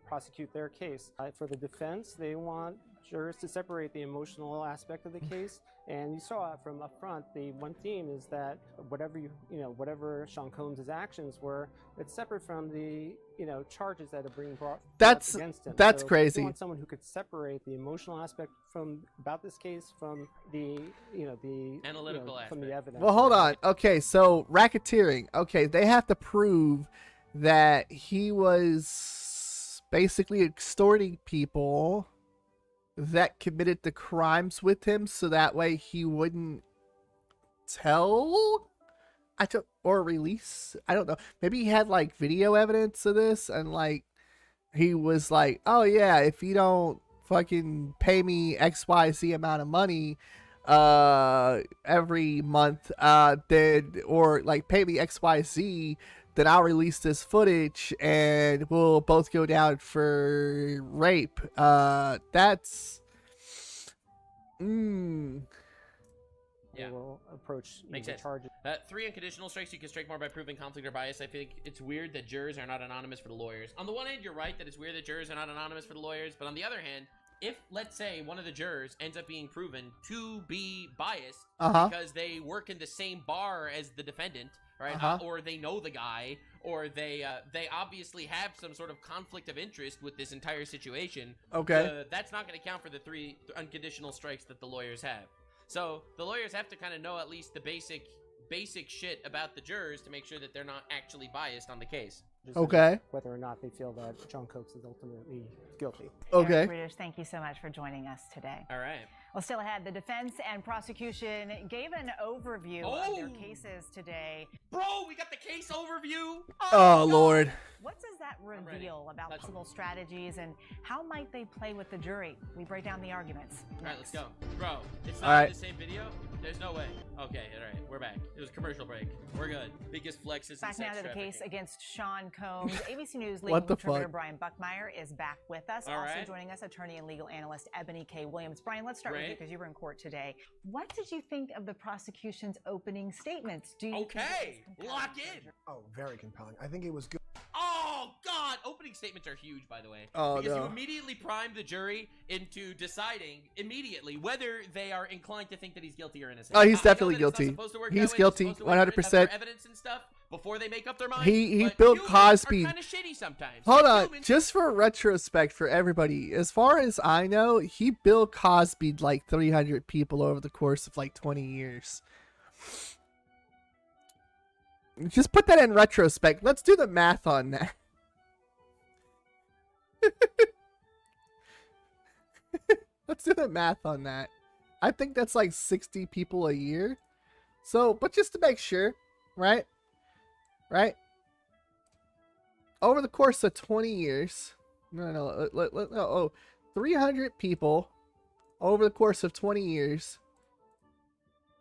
prosecute their case. For the defense, they want jurors to separate the emotional aspect of the case, and you saw from up front, the one theme is that whatever Sean Combs' actions were, it's separate from the charges that are being brought against him. That's so crazy. You want someone who could separate the emotional aspect about this case from the analytical aspect, from the evidence. Well, hold on. Okay, so racketeering. Okay, they have to prove that he was basically extorting people that committed the crimes with him, so that way he wouldn't tell. Or release. I don't know. Maybe he had like video evidence of this, and like he was like, "Oh yeah, if you don't fucking pay me XYZ amount of money every month, then, or like pay me XYZ, then I'll release this footage and we'll both go down for rape." That's Yeah. Will approach Makes sense. charges. 3 unconditional strikes. You can strike more by proving conflict or bias. I think it's weird that jurors are not anonymous for the lawyers. On the one hand, you're right that it's weird that jurors are not anonymous for the lawyers, but on the other hand, if, let's say, one of the jurors ends up being proven to be biased because they work in the same bar as the defendant, right? Or they know the guy, or they obviously have some sort of conflict of interest with this entire situation. Okay. That's not going to count for the 3 unconditional strikes that the lawyers have. So the lawyers have to kind of know at least the basic shit about the jurors to make sure that they're not actually biased on the case. Okay. Whether or not they feel that John Coates is ultimately guilty. Okay. Eric British, thank you so much for joining us today. All right. Well, still ahead, the defense and prosecution gave an overview of their cases today. Bro, we got the case overview. Oh Lord. What does that reveal about possible strategies, and how might they play with the jury? We break down the arguments. All right, let's go. Bro, it's not the same video? There's no way. Okay, all right, we're back. It was a commercial break. We're good. Biggest flexes back in now sex to the case trafficking. against Sean Combs. ABC News legal contributor Brian Buckmeyer is back with us. Also joining us, attorney and legal analyst Ebony K. Williams. Brian, let's start with you because you were in court today. What did you think of the prosecution's opening statements? Do you lock in. Oh, very compelling. I think it was good. Oh God! Opening statements are huge, by the way. Oh, because you immediately prime the jury into deciding immediately whether they are inclined to think that he's guilty or innocent. Oh, he's definitely guilty. He's guilty, 100%. Evidence and stuff before they make up their mind. He Bill Cosby. Kind of shitty sometimes. Hold on, just for retrospect for everybody. As far as I know, he Bill Cosby'd like 300 people over the course of like 20 years. Just put that in retrospect. Let's do the math on that. Let's do the math on that. I think that's like 60 people a year. So, but just to make sure, right? Right? Over the course of 20 years. No. 300 people over the course of 20 years.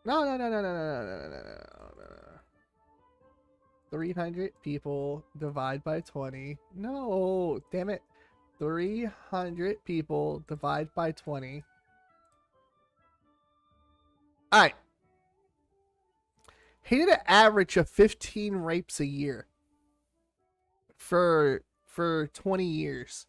No. 300 people divide by 20. No, damn it. 300 people divide by 20. All right. He did an average of 15 rapes a year for 20 years.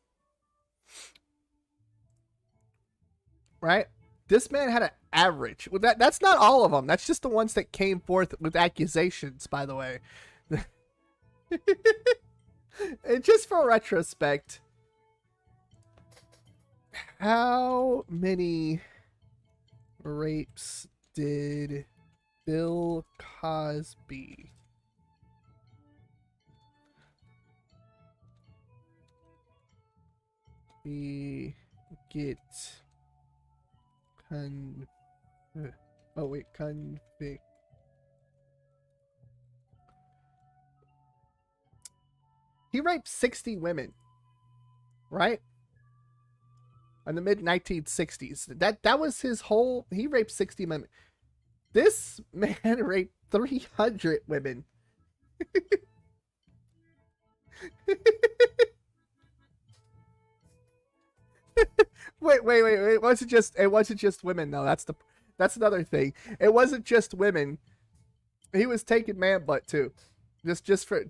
Right? This man had an average. Well, that's not all of them. That's just the ones that came forth with accusations, by the way. And just for retrospect, how many rapes did Bill Cosby get convict? He raped 60 women, right? In the mid-1960s. That was his whole... He raped 60 women. This man raped 300 women. Wait. It wasn't just women, though. That's another thing. It wasn't just women. He was taking man butt, too. Just for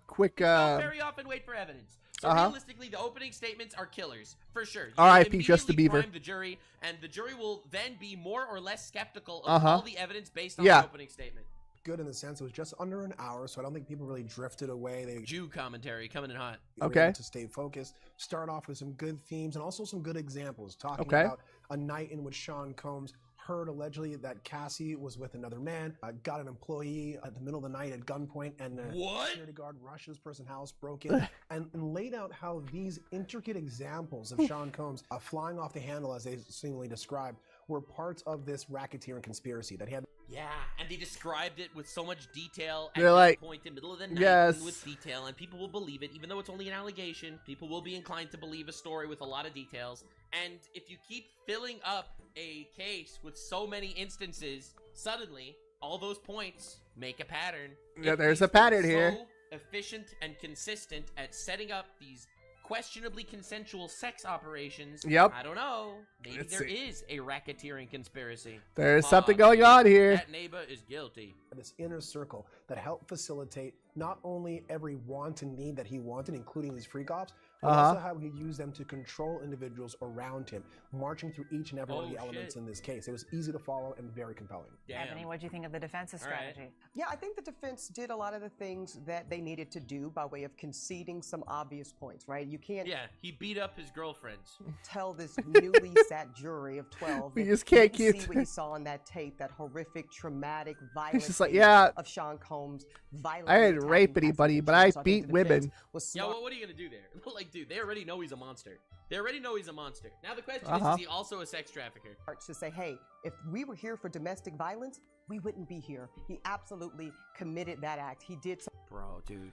quick. Don't very often wait for evidence. So realistically, the opening statements are killers for sure. R.I.P. Just the Beaver. The jury, and the jury will then be more or less skeptical of all the evidence based on the opening statement. Good in the sense it was just under an hour, so I don't think people really drifted away. They Jew commentary coming in hot. Okay. To stay focused, start off with some good themes and also some good examples, talking about a night in which Sean Combs heard allegedly that Cassie was with another man, got an employee at the middle of the night at gunpoint, and a security guard rushed his person's house, broke in, and laid out how these intricate examples of Sean Combs flying off the handle, as they seemingly described, were parts of this racketeering conspiracy that he had. Yeah, and they described it with so much detail at They're that like, point in the middle of the night, yes, with detail, and people will believe it, even though it's only an allegation. People will be inclined to believe a story with a lot of details, and if you keep filling up a case with so many instances, suddenly all those points make a pattern. Yeah, there's a pattern here. So efficient and consistent at setting up these questionably consensual sex operations. Yep. I don't know. Maybe there is a racketeering conspiracy. There's something going on here. That neighbor is guilty. This inner circle that helped facilitate not only every want and need that he wanted, including these freak offs, but also how he used them to control individuals around him, marching through each and every one of the elements in this case. It was easy to follow and very compelling. Anthony, what do you think of the defense's strategy? Yeah, I think the defense did a lot of the things that they needed to do by way of conceding some obvious points, right? You can't he beat up his girlfriends. tell this newly sat jury of 12 We just can't see keep what he saw on that tape, that horrific, traumatic, violent just like, tape yeah, of Sean Combs. I didn't rape anybody, but I beat women. Yeah, well, what are you gonna do there? Like, dude, they already know he's a monster. They already know he's a monster. Now the question is he also a sex trafficker? To say, hey, if we were here for domestic violence, we wouldn't be here. He absolutely committed that act. He did. Bro, dude.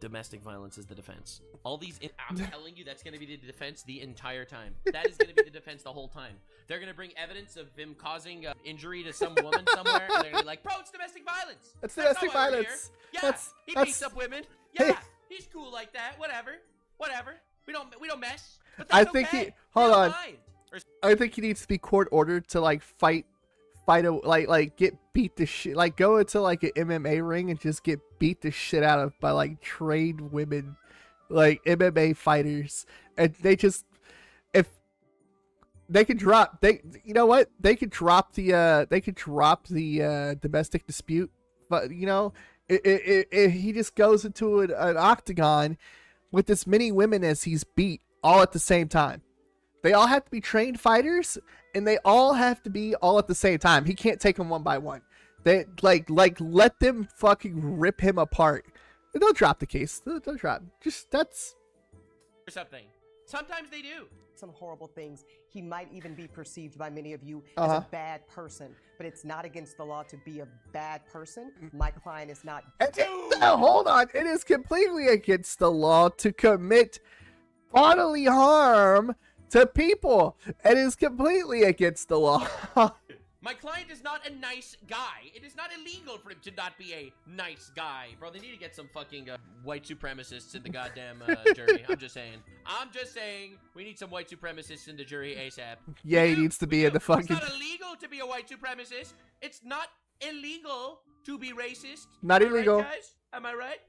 Domestic violence is the defense. All these, I'm telling you, that's going to be the defense the entire time. That is going to be the defense the whole time. They're going to bring evidence of him causing injury to some woman somewhere, and they're going to be like, bro, it's domestic violence. It's domestic violence. Yeah, he beats up women. Yeah, he's cool like that. Whatever. We don't mess. But that's I think okay. he, hold on. I think he needs to be court ordered to like fight like get beat the shit, like go into like an MMA ring and just get beat the shit out of by like trained women, like MMA fighters, and they just, if they could drop, you know what, they could drop the domestic dispute, but you know, if he just goes into an octagon with as many women as he's beat all at the same time. They all have to be trained fighters, and they all have to be all at the same time. He can't take them one by one. They like let them fucking rip him apart. They'll drop the case. They'll drop. Just that's something. Sometimes they do some horrible things. He might even be perceived by many of you as a bad person, but it's not against the law to be a bad person. My client is not. Hold on. It is completely against the law to commit bodily harm to people. It is completely against the law. My client is not a nice guy. It is not illegal for him to not be a nice guy. Bro, they need to get some fucking white supremacists in the goddamn jury. I'm just saying. We need some white supremacists in the jury ASAP. Yeah, he needs to be in the fucking... It's not illegal to be a white supremacist. It's not illegal to be racist. Not illegal. Right, guys? Am I right?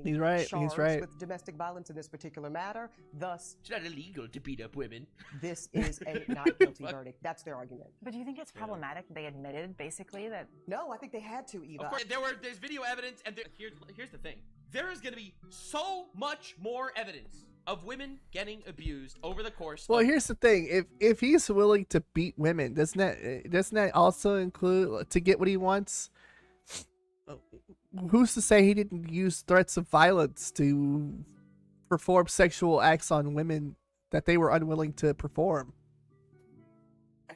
He's right. He's right. With domestic violence in this particular matter, thus it's not illegal to beat up women. This is a not guilty verdict. That's their argument. But do you think it's problematic they admitted basically that? No, I think they had to. Eva. Of course, there's video evidence, and here's the thing: there is going to be so much more evidence of women getting abused over the course. Well, here's the thing: if he's willing to beat women, doesn't that also include to get what he wants? Who's to say he didn't use threats of violence to perform sexual acts on women that they were unwilling to perform?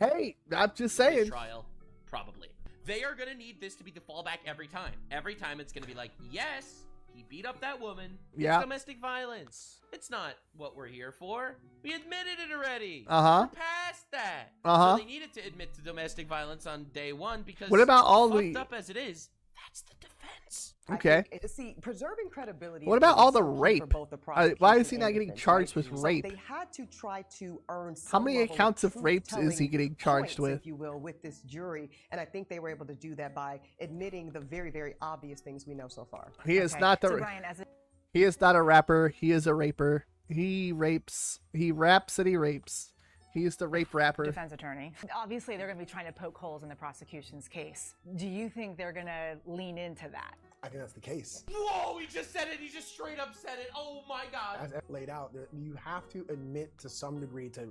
Hey, I'm just saying. Trial, probably. They are going to need this to be the fallback every time. Every time it's going to be like, yes, he beat up that woman. Yeah. It's domestic violence. It's not what we're here for. We admitted it already. Uh-huh. We're past that. Uh-huh. So they needed to admit to domestic violence on day one because what about all fucked up as it is, that's the defense. Okay. See, preserving credibility. What about all the rape? Why is he not getting charged with rape? They had to try to earn how many accounts of rapes is he getting charged with? If you will, with this jury, and I think they were able to do that by admitting the very, very obvious things we know so far. He is not the. So Ryan, he is not a rapper. He is a raper. He rapes. He raps and he rapes. He's the rape rapper. Defense attorney. Obviously, they're going to be trying to poke holes in the prosecution's case. Do you think they're going to lean into that? I think that's the case. Whoa, he just said it. He just straight up said it. Oh my God. As laid out, you have to admit to some degree to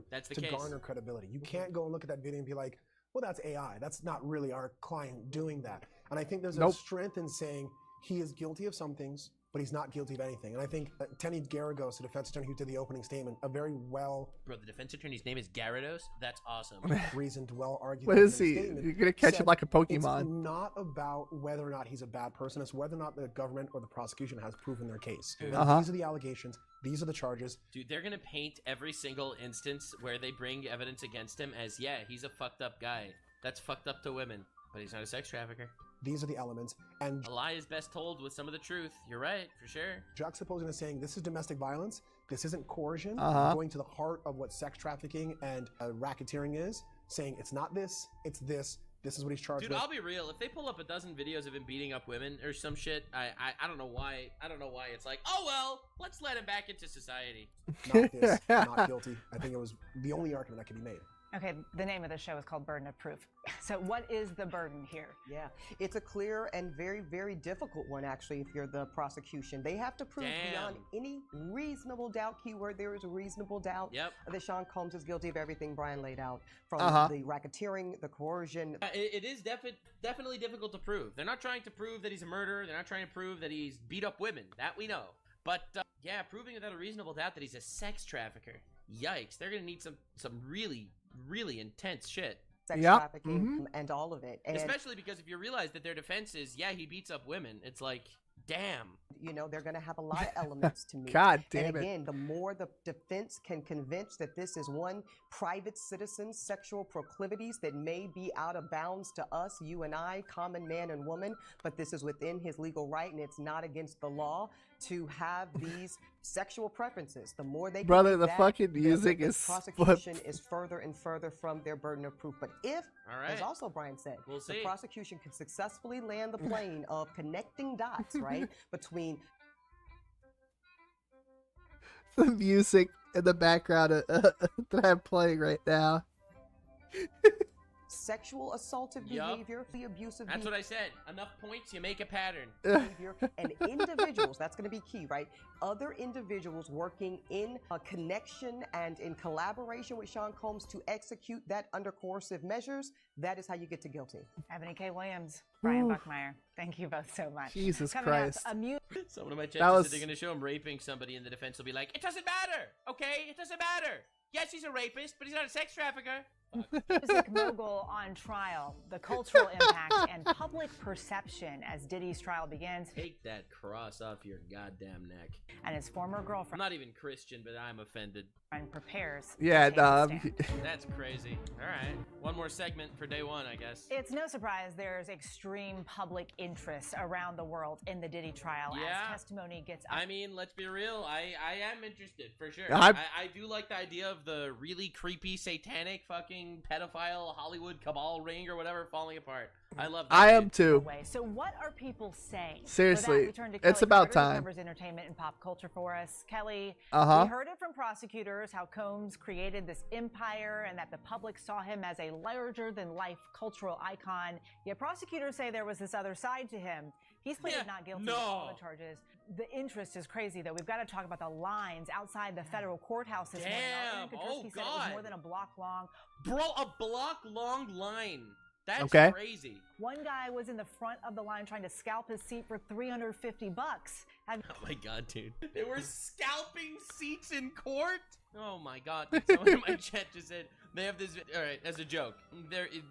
garner credibility. You can't go and look at that video and be like, well, that's AI. That's not really our client doing that. And I think there's a strength in saying he is guilty of some things, but he's not guilty of anything. And I think Tenny Garagos, the defense attorney who did the opening statement, a very well... Bro, the defense attorney's name is Gyarados? That's awesome. Reasoned, well-argued... What is he? You're going to catch him like a Pokemon. It's not about whether or not he's a bad person. It's whether or not the government or the prosecution has proven their case. These are the allegations. These are the charges. Dude, they're going to paint every single instance where they bring evidence against him as, yeah, he's a fucked up guy. That's fucked up to women. But he's not a sex trafficker. These are the elements. And a lie is best told with some of the truth. You're right, for sure. Juxtaposing and saying this is domestic violence. This isn't coercion. Going to the heart of what sex trafficking and racketeering is. Saying it's not this, it's this. This is what he's charged with. Dude, I'll be real. If they pull up a dozen videos of him beating up women or some shit, I don't know why. I don't know why it's like, oh well, let's let him back into society. Not this. Not guilty. I think it was the only argument that could be made. Okay, the name of the show is called Burden of Proof. So what is the burden here? Yeah, it's a clear and very, very difficult one, actually, if you're the prosecution. They have to prove beyond any reasonable doubt, keyword, there is a reasonable doubt, that Sean Combs is guilty of everything Brian laid out, from the racketeering, the coercion. It is definitely difficult to prove. They're not trying to prove that he's a murderer. They're not trying to prove that he's beat up women. That we know. But, yeah, proving without a reasonable doubt that he's a sex trafficker. Yikes, they're going to need some really intense shit. Sex trafficking and all of it. And especially because if you realize that their defense is, yeah, he beats up women, it's like, damn. You know, they're going to have a lot of elements to meet. God damn it. And again, the more the defense can convince that this is one private citizen's sexual proclivities that may be out of bounds to us, you and I, common man and woman, but this is within his legal right and it's not against the law to have these sexual preferences. The more they Brother, can the fucking music is prosecution is further and further from their burden of proof. But if, as also Brian said, the prosecution can successfully land the plane of connecting dots, right, between the music in the background that I'm playing right now. Sexual assaultive behavior, the abusive behavior. That's what I said. Enough points, you make a pattern. Behavior, and individuals, that's going to be key, right? Other individuals working in a connection and in collaboration with Sean Combs to execute that under coercive measures, that is how you get to guilty. Ebony K. Williams, Brian Buckmeyer, thank you both so much. Jesus Christ. Someone of my chat said they're going to show him raping somebody and the defense will be like, it doesn't matter, okay? It doesn't matter. Yes, he's a rapist, but he's not a sex trafficker. Music mogul on trial, the cultural impact and public perception as Diddy's trial begins. Take that cross off your goddamn neck. And his former girlfriend. I'm not even Christian, but I'm offended. And prepares. Yeah, that's crazy. All right, one more segment for day one, I guess. It's no surprise there's extreme public interest around the world in the Diddy trial as testimony gets up. I mean, let's be real. I am interested for sure. I do like the idea of the really creepy, satanic, fucking pedophile Hollywood cabal ring or whatever falling apart. I love that. I am too. So what are people saying? Seriously, it's about time. Covers entertainment and pop culture for us. Kelly, we heard it from prosecutors how Combs created this empire and that the public saw him as a larger-than-life cultural icon. Yet prosecutors say there was this other side to him. He's pleaded not guilty of all the charges. The interest is crazy, though. We've got to talk about the lines outside the federal courthouse this morning. Oh, God. Said it was more than a block long. Bro, a block-long line. That's crazy. One guy was in the front of the line trying to scalp his seat for $350. Oh my god, dude. They were scalping seats in court? Oh my god. Dude, someone in my chat just said they have this, alright, as a joke.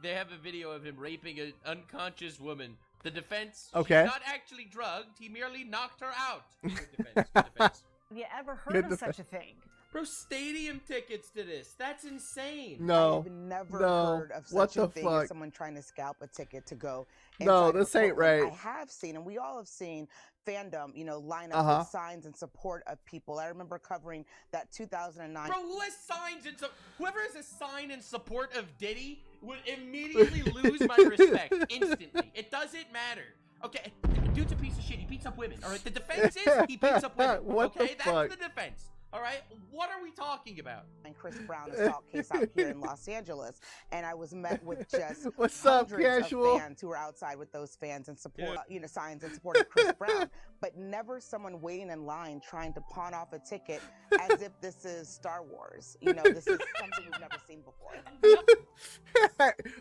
They have a video of him raping an unconscious woman. The defense, she's not actually drugged, he merely knocked her out. Defense. Have you ever heard of such a thing? Bro, stadium tickets to this. That's insane. No. I've never heard of such a thing as someone trying to scalp a ticket to go. No, this ain't right. I have seen, and we all have seen fandom, line up with signs in support of people. I remember covering that 2009. Bro, who has signs in whoever has a sign in support of Diddy would immediately lose my respect instantly. It doesn't matter. Okay, dude's a piece of shit. He beats up women. All right, the defense is he beats up women. What okay, the fuck? That's the defense. All right, what are we talking about? And Chris Brown assault case out here in Los Angeles, and I was met with just What's up, hundreds casual? of fans who were outside with those fans and support, signs in support of Chris Brown, but never someone waiting in line trying to pawn off a ticket as if this is Star Wars. This is something we've never seen before.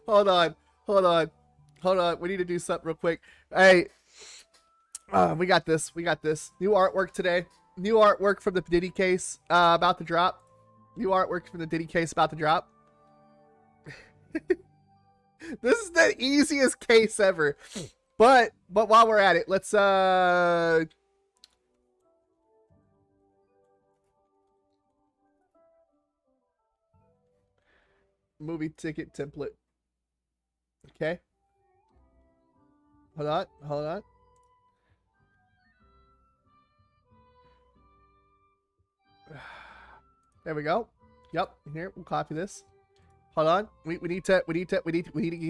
Hold on. We need to do something real quick. Hey, we got this. New artwork today. New artwork from the Diddy case about to drop. New artwork from the Diddy case about to drop. This is the easiest case ever. But while we're at it, let's movie ticket template. Okay. Hold on. There we go. Yep. Here, we'll copy this. Hold on. We need to get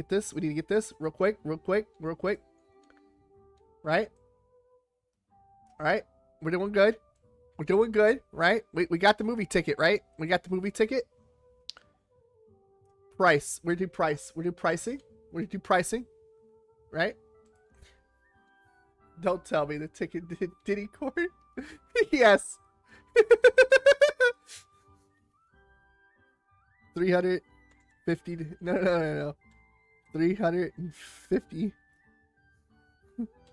this. We need to get this real quick. Right? Alright. We're doing good. Right? We got the movie ticket, right? We got the movie ticket. Price. We're do pricing. Right? Don't tell me the ticket did Diddy court. Yes. 350. No. $350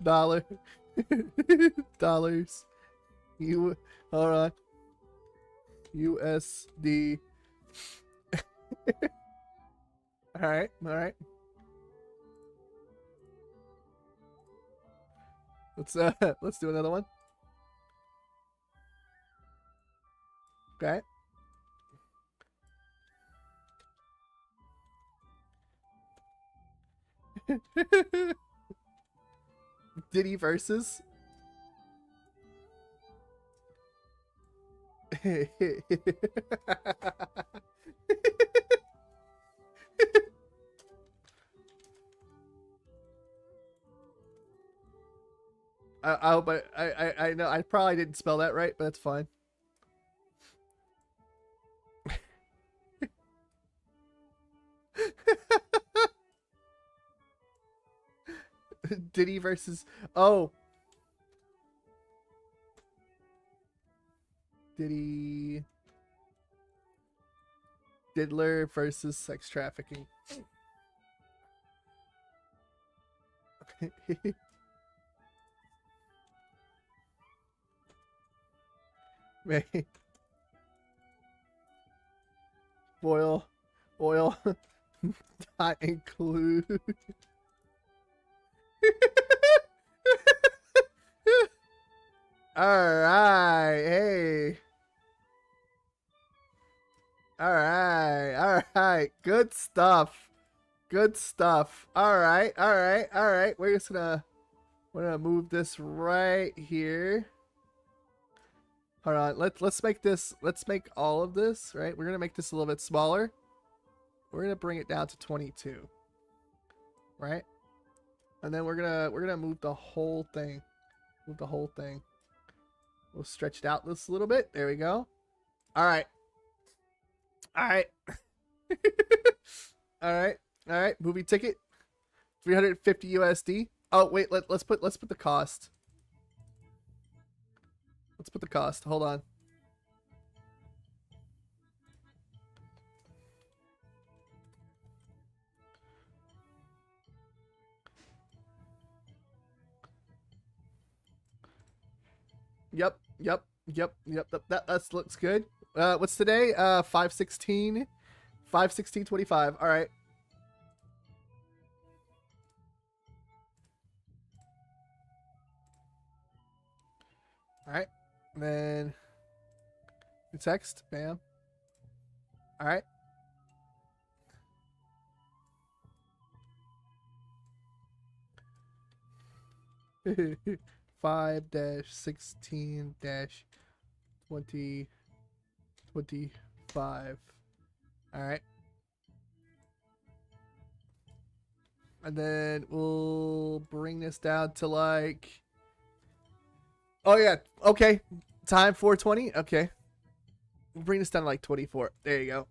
dollars. Hold on. USD. All right. Let's do another one. Okay. Diddy versus I hope I know I probably didn't spell that right, but that's fine. Diddy versus Diddy Diddler versus sex trafficking. Man. Oil not include. Alright, hey. Alright. Good stuff. Alright. We're gonna move this right here. Hold on, let's make all of this, right? We're gonna make this a little bit smaller. We're gonna bring it down to 22. Right? And then we're gonna move the whole thing. We'll stretch it out this a little bit. There we go. Alright. Alright. Movie ticket. 350 USD. Oh wait, let's put the cost. Let's put the cost. Hold on. Yep. That looks good. What's today? 5/16. 5/16/25. All right. All right. And then the text. Bam. All right. Five dash 16 dash 2025. All right. And then we'll bring this down to like. Oh yeah. Okay. Time 420. Okay. We'll bring this down to like 24. There you go.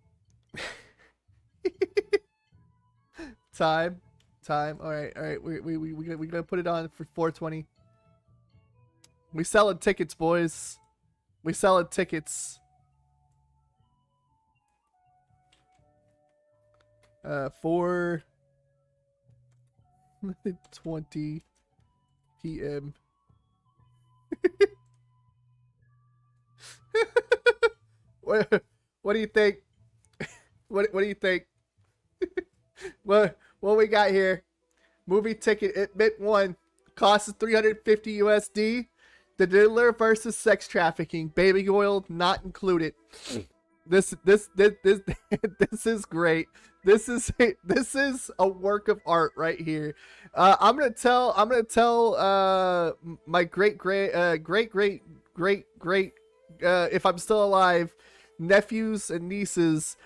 Time. All right. We gotta put it on for 420. We selling tickets, boys. We selling tickets. 4:20 p.m. What do you think? What do you think? what we got here? Movie ticket admit 1 costs $350 USD. The Diddler versus sex trafficking. Baby oil not included. This is great. This is a work of art right here. I'm gonna tell my great if I'm still alive, nephews and nieces.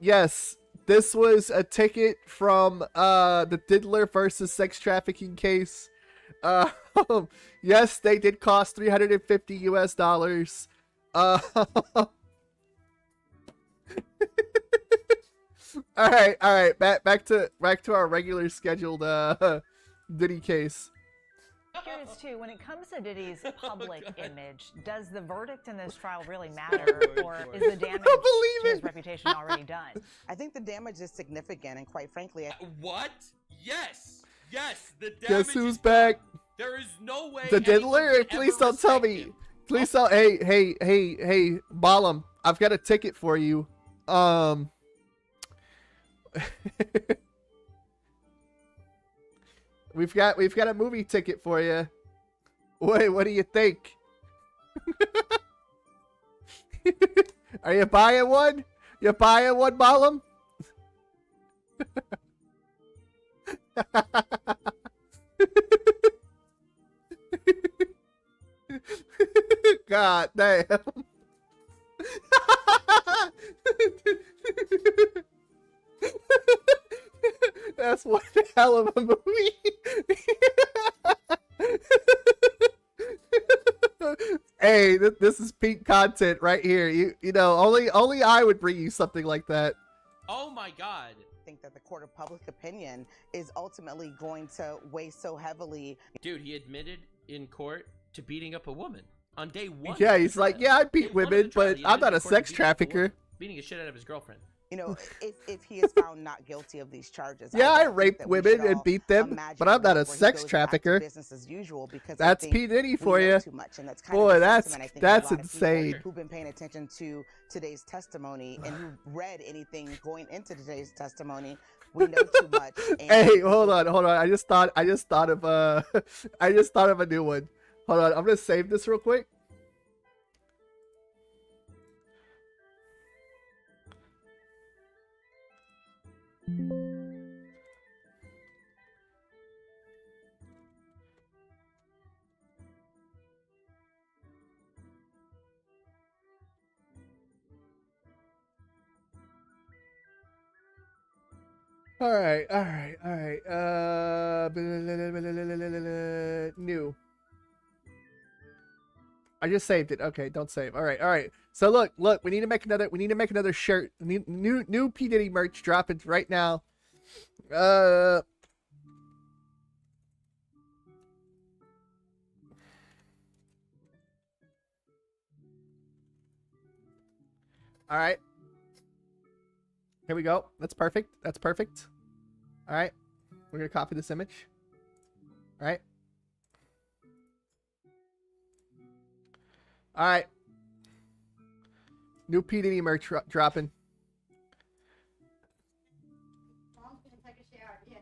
Yes, this was a ticket from the Diddler versus sex trafficking case. Yes, they did cost $350 US. All right. Back to our regular scheduled Diddy case. Curious too, when it comes to Diddy's public image, does the verdict in this trial really matter, or is the damage to his reputation already done? I think the damage is significant, and quite frankly, what? Yes, the damage. Guess who's back? There is no way. The Diddler? Please don't tell me. Please don't. Hey, Balam, I've got a ticket for you. We've got a movie ticket for you. Wait, what do you think? Are you buying one? You buying one, Balam? God damn. That's one hell of a movie. Hey, this is peak content right here. You know, only I would bring you something like that. Oh my God. I think that the court of public opinion is ultimately going to weigh so heavily. Dude, he admitted in court to beating up a woman on day 1. Yeah, he's like, yeah, I beat women, but I'm not a sex trafficker. Beating a shit out of his girlfriend. You know, if he is found not guilty of these charges. Yeah, I raped women and beat them, but I'm not a sex trafficker. Business as usual, because that's P. Diddy for you. Too much, and that's kind boy, of that's insane. Who've been paying attention to today's testimony and who read anything going into today's testimony, we know too much. And hey, hold on. I just thought of a new one. Hold on, I'm gonna save this real quick. All right. New. I just saved it. Okay, don't save. All right. So look, we need to make another shirt. New P. Diddy merch dropping right now. All right. Here we go. That's perfect. All right. We're going to copy this image. All right. All right. New P. Diddy merch dropping. Mom's gonna take a shower. Yeah.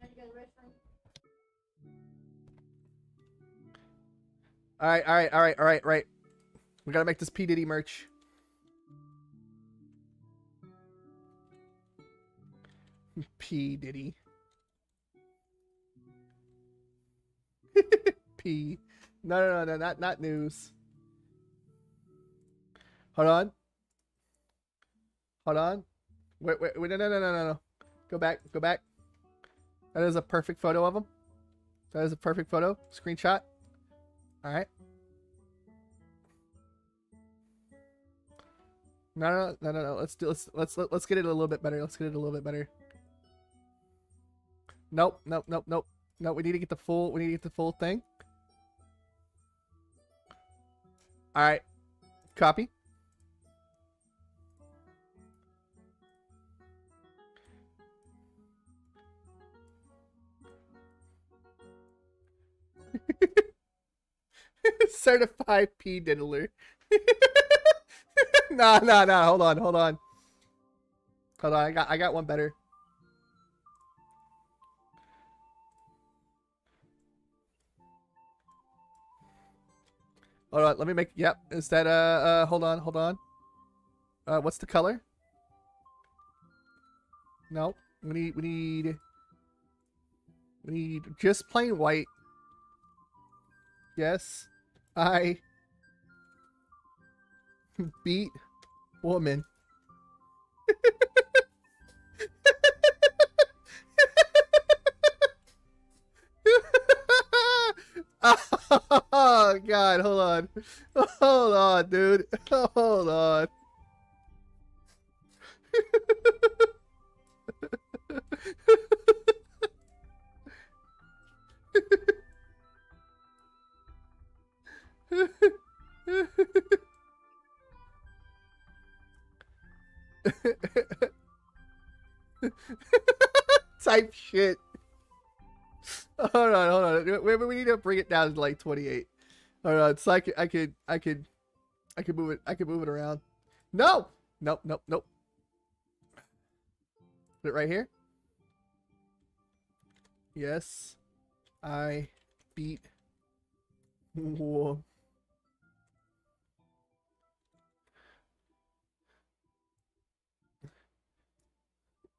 Ready to go to the restroom? All right. We got to make this P. Diddy merch. P. Diddy. P. No, not news. Hold on. Wait, no. Go back. That is a perfect photo of him. That is a perfect photo. Screenshot. All right. No. Let's get it a little bit better. Let's get it a little bit better. Nope. No, we need to get the full. We need to get the full thing. All right. Copy. Certified P diddler. No. Hold on. I got one better. Hold on. Let me make. Yep. Is that hold on. What's the color? No. We need just plain white. Yes. I beat woman. Oh God, hold on, dude, hold on. Type shit. Hold on. We need to bring it down to like 28. Hold on, so I could move it. I could move it around. No. Nope. Put it right here. Yes, I beat. Whoa.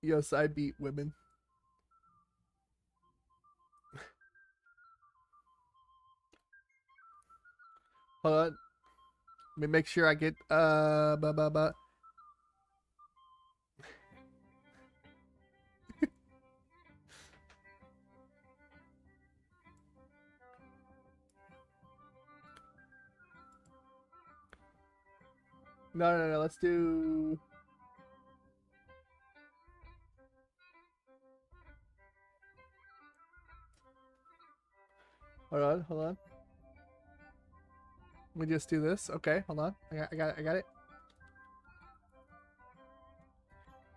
Yes, I beat women. Hold on. Let me make sure I get No, let's do Hold on. Let me just do this. Okay, hold on. I got it.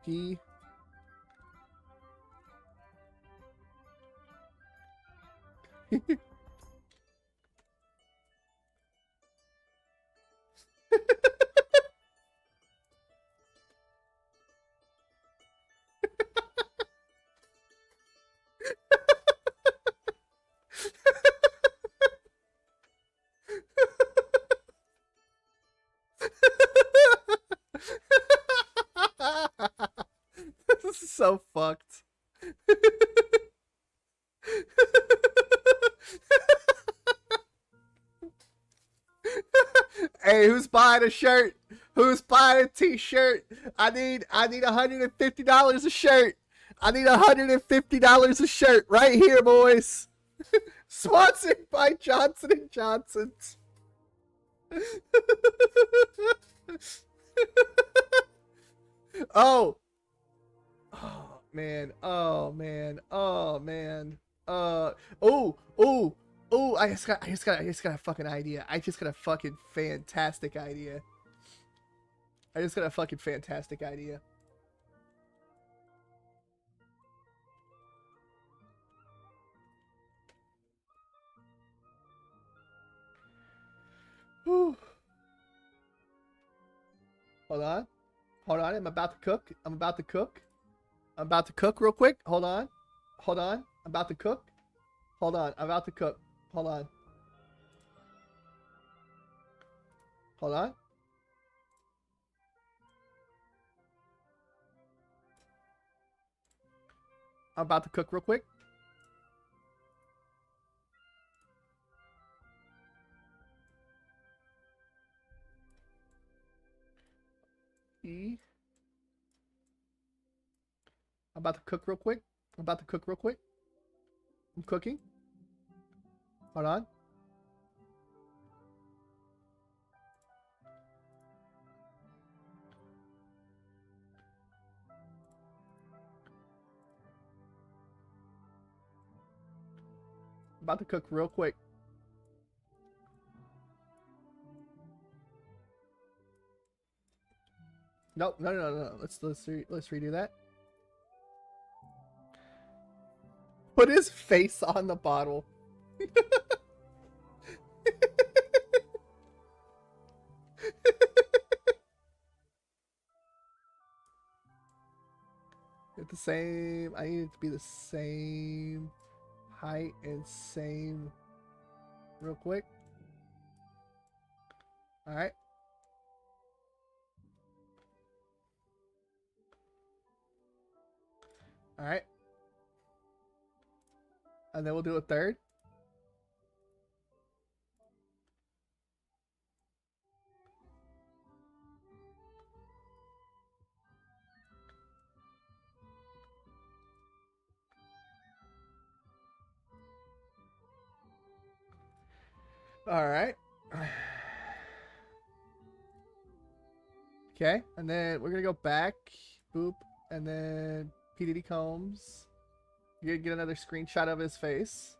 P. This is so fucked. Hey, who's buying a shirt? Who's buying a t-shirt? I need $150 a shirt. I need $150 a shirt right here, boys. Sponsored by Johnson & Johnson. Oh man. Oh, I just got a fucking idea. I just got a fucking fantastic idea. Whew. Hold on. I'm about to cook. I'm about to cook real quick. Hold on. I'm about to cook. Hold on. I'm about to cook. Hold on. I'm about to cook real quick. I'm about to cook real quick. I'm cooking. Hold on. About to cook real quick. Nope, no. Let's redo that. Put his face on the bottle. At the same, I need it to be the same height and same. Real quick. All right. All right. And then we'll do a third. All right. Okay, and then we're gonna go back, boop, and then P. Diddy Combs. You're gonna get another screenshot of his face.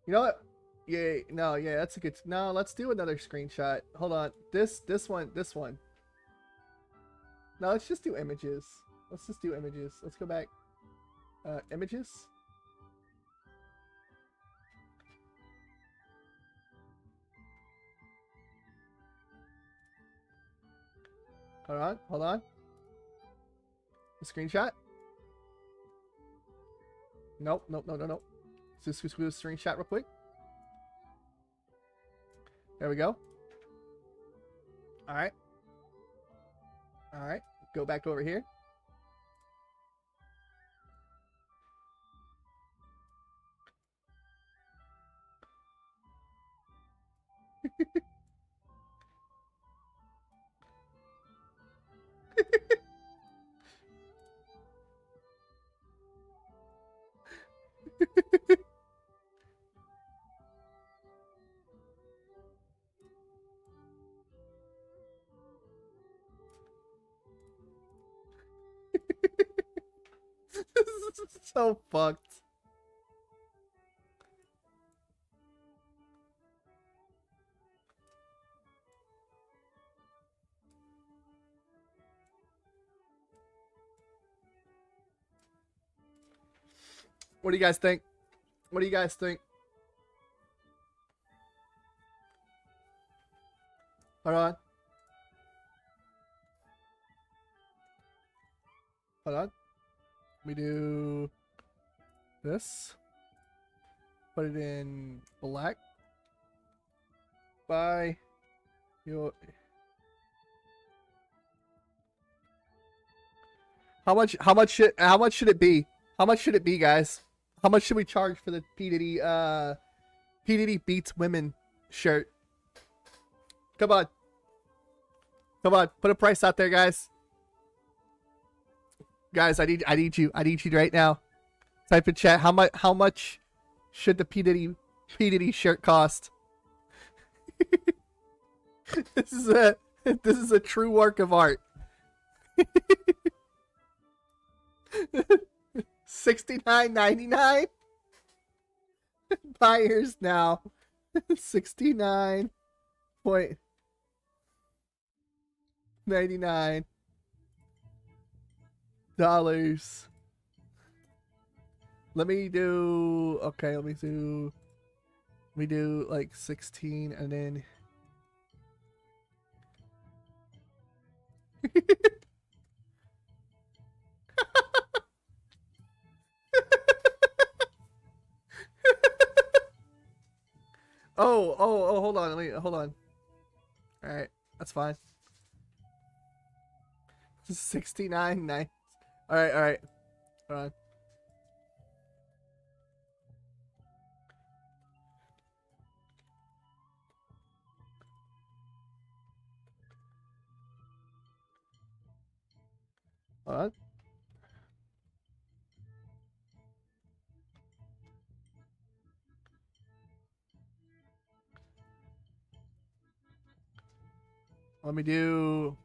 You know what? Yeah, no, yeah, that's a good. No, let's do another screenshot. Hold on. This one. No, let's just do images. Let's just do images. Let's go back. Images. Hold on. A screenshot. Nope. Just do a screenshot real quick. There we go. All right. Go back over here. This is so fucked. What do you guys think? What do you guys think? Hold on. Let me do this. Put it in black. Bye. How much should it be? How much should it be, guys? How much should we charge for the P. Diddy Beats Women shirt? Come on. Put a price out there, guys. Guys, I need you right now. Type in chat. How much should the P. Diddy shirt cost? This is a true work of art. $69.99. Buyers now. $69.99. Let me do like 16 and then hold on. Hold on. All right, that's fine. 69.9. All right. Hold on. Hold on. Let me do.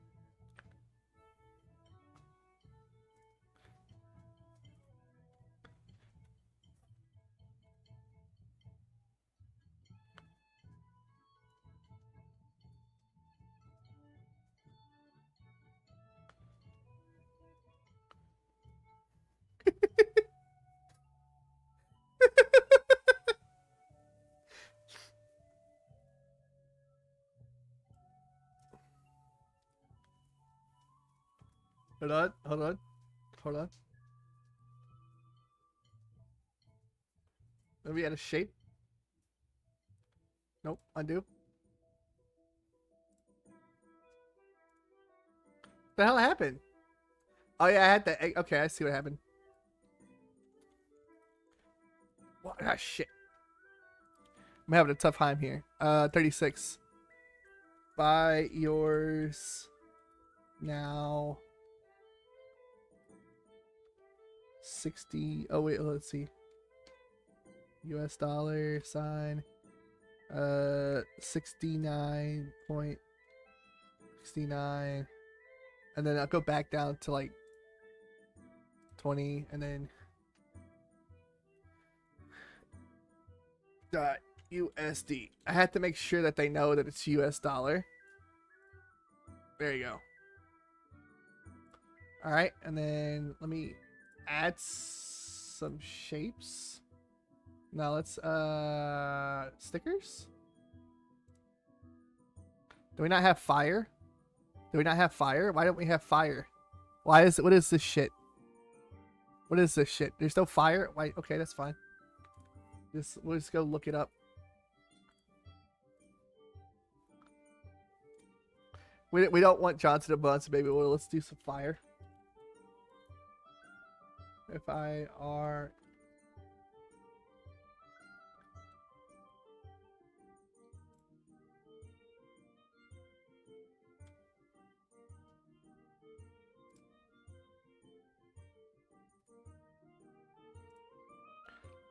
Hold on. Hold on. Hold on. Maybe add a shape. Nope. Undo. The hell happened? Oh yeah, I had that. Okay, I see what happened. What? Ah, shit. I'm having a tough time here. 36. Buy yours now. 60. Oh wait, let's see. US dollar sign. 69.69. And then I'll go back down to like 20 and then USD. I have to make sure that they know that it's US dollar. There you go. All right, and then let me add some shapes. Now let's stickers. Do we not have fire? Do we not have fire? Why don't we have fire? Why is it? What is this shit? What is this shit? There's no fire. Why? Okay, that's fine. We'll just go look it up. We don't want Johnson and Bunsen, baby. Well, let's do some fire. FIR.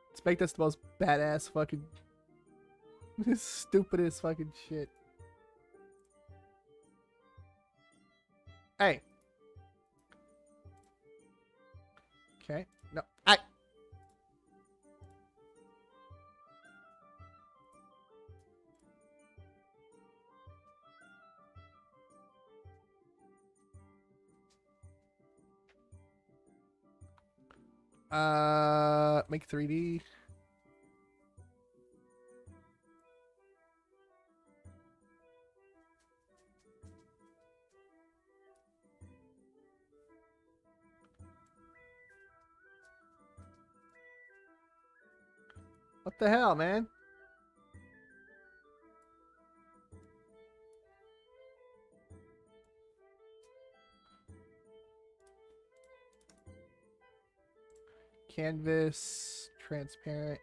Let's make this the most badass fucking stupidest fucking shit. Hey. Okay. No. I. Make 3D. What the hell, man? Canvas, transparent.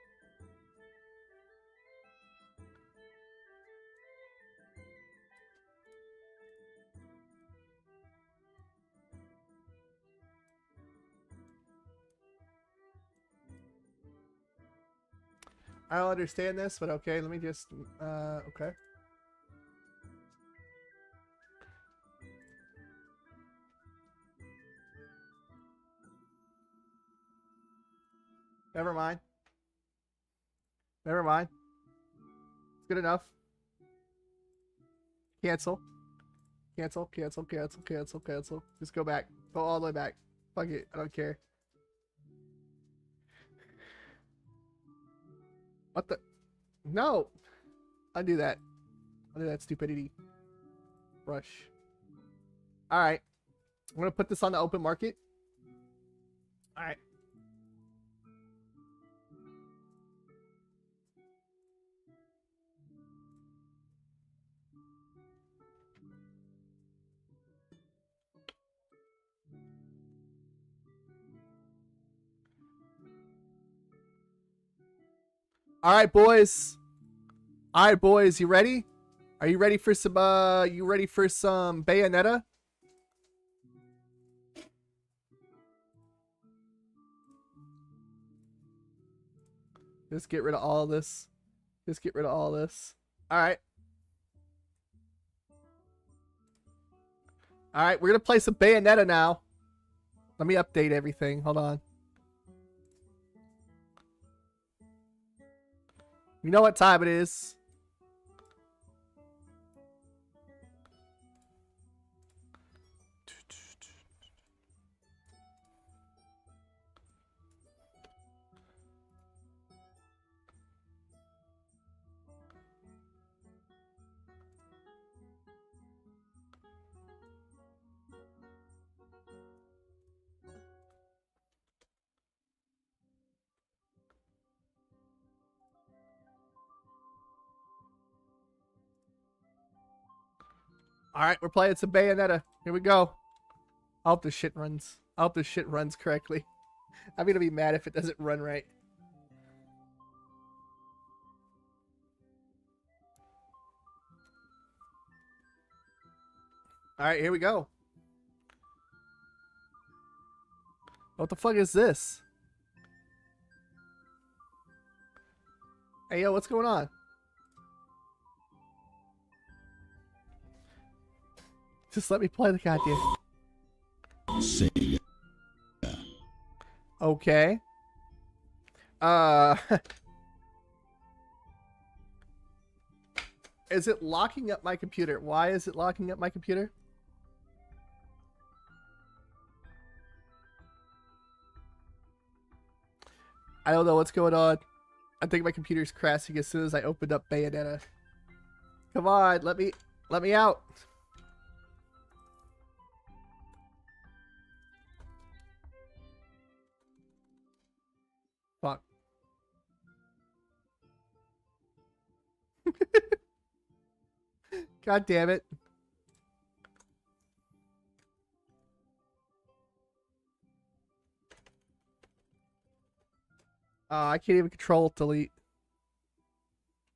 I don't understand this, but okay, let me just, okay. Never mind. Never mind. It's good enough. Cancel. Cancel, cancel, cancel, cancel, cancel. Just go back. Go all the way back. Fuck it. I don't care. What the? No! Undo that. Undo that stupidity. Brush. Alright. I'm gonna put this on the open market. Alright. Alright, boys. Alright, boys, you ready? Are you ready for some Bayonetta? Just get rid of all this. Just get rid of all this. Alright. Alright, we're gonna play some Bayonetta now. Let me update everything. Hold on. You know what time it is. Alright, we're playing some Bayonetta. Here we go. I hope this shit runs. I hope this shit runs correctly. I'm gonna be mad if it doesn't run right. Alright, here we go. What the fuck is this? Hey, yo, what's going on? Just let me play the goddamn. Okay. Is it locking up my computer? Why is it locking up my computer? I don't know what's going on. I think my computer's crashing as soon as I opened up Bayonetta. Come on, let me out. Fuck. God damn it. I can't even control delete.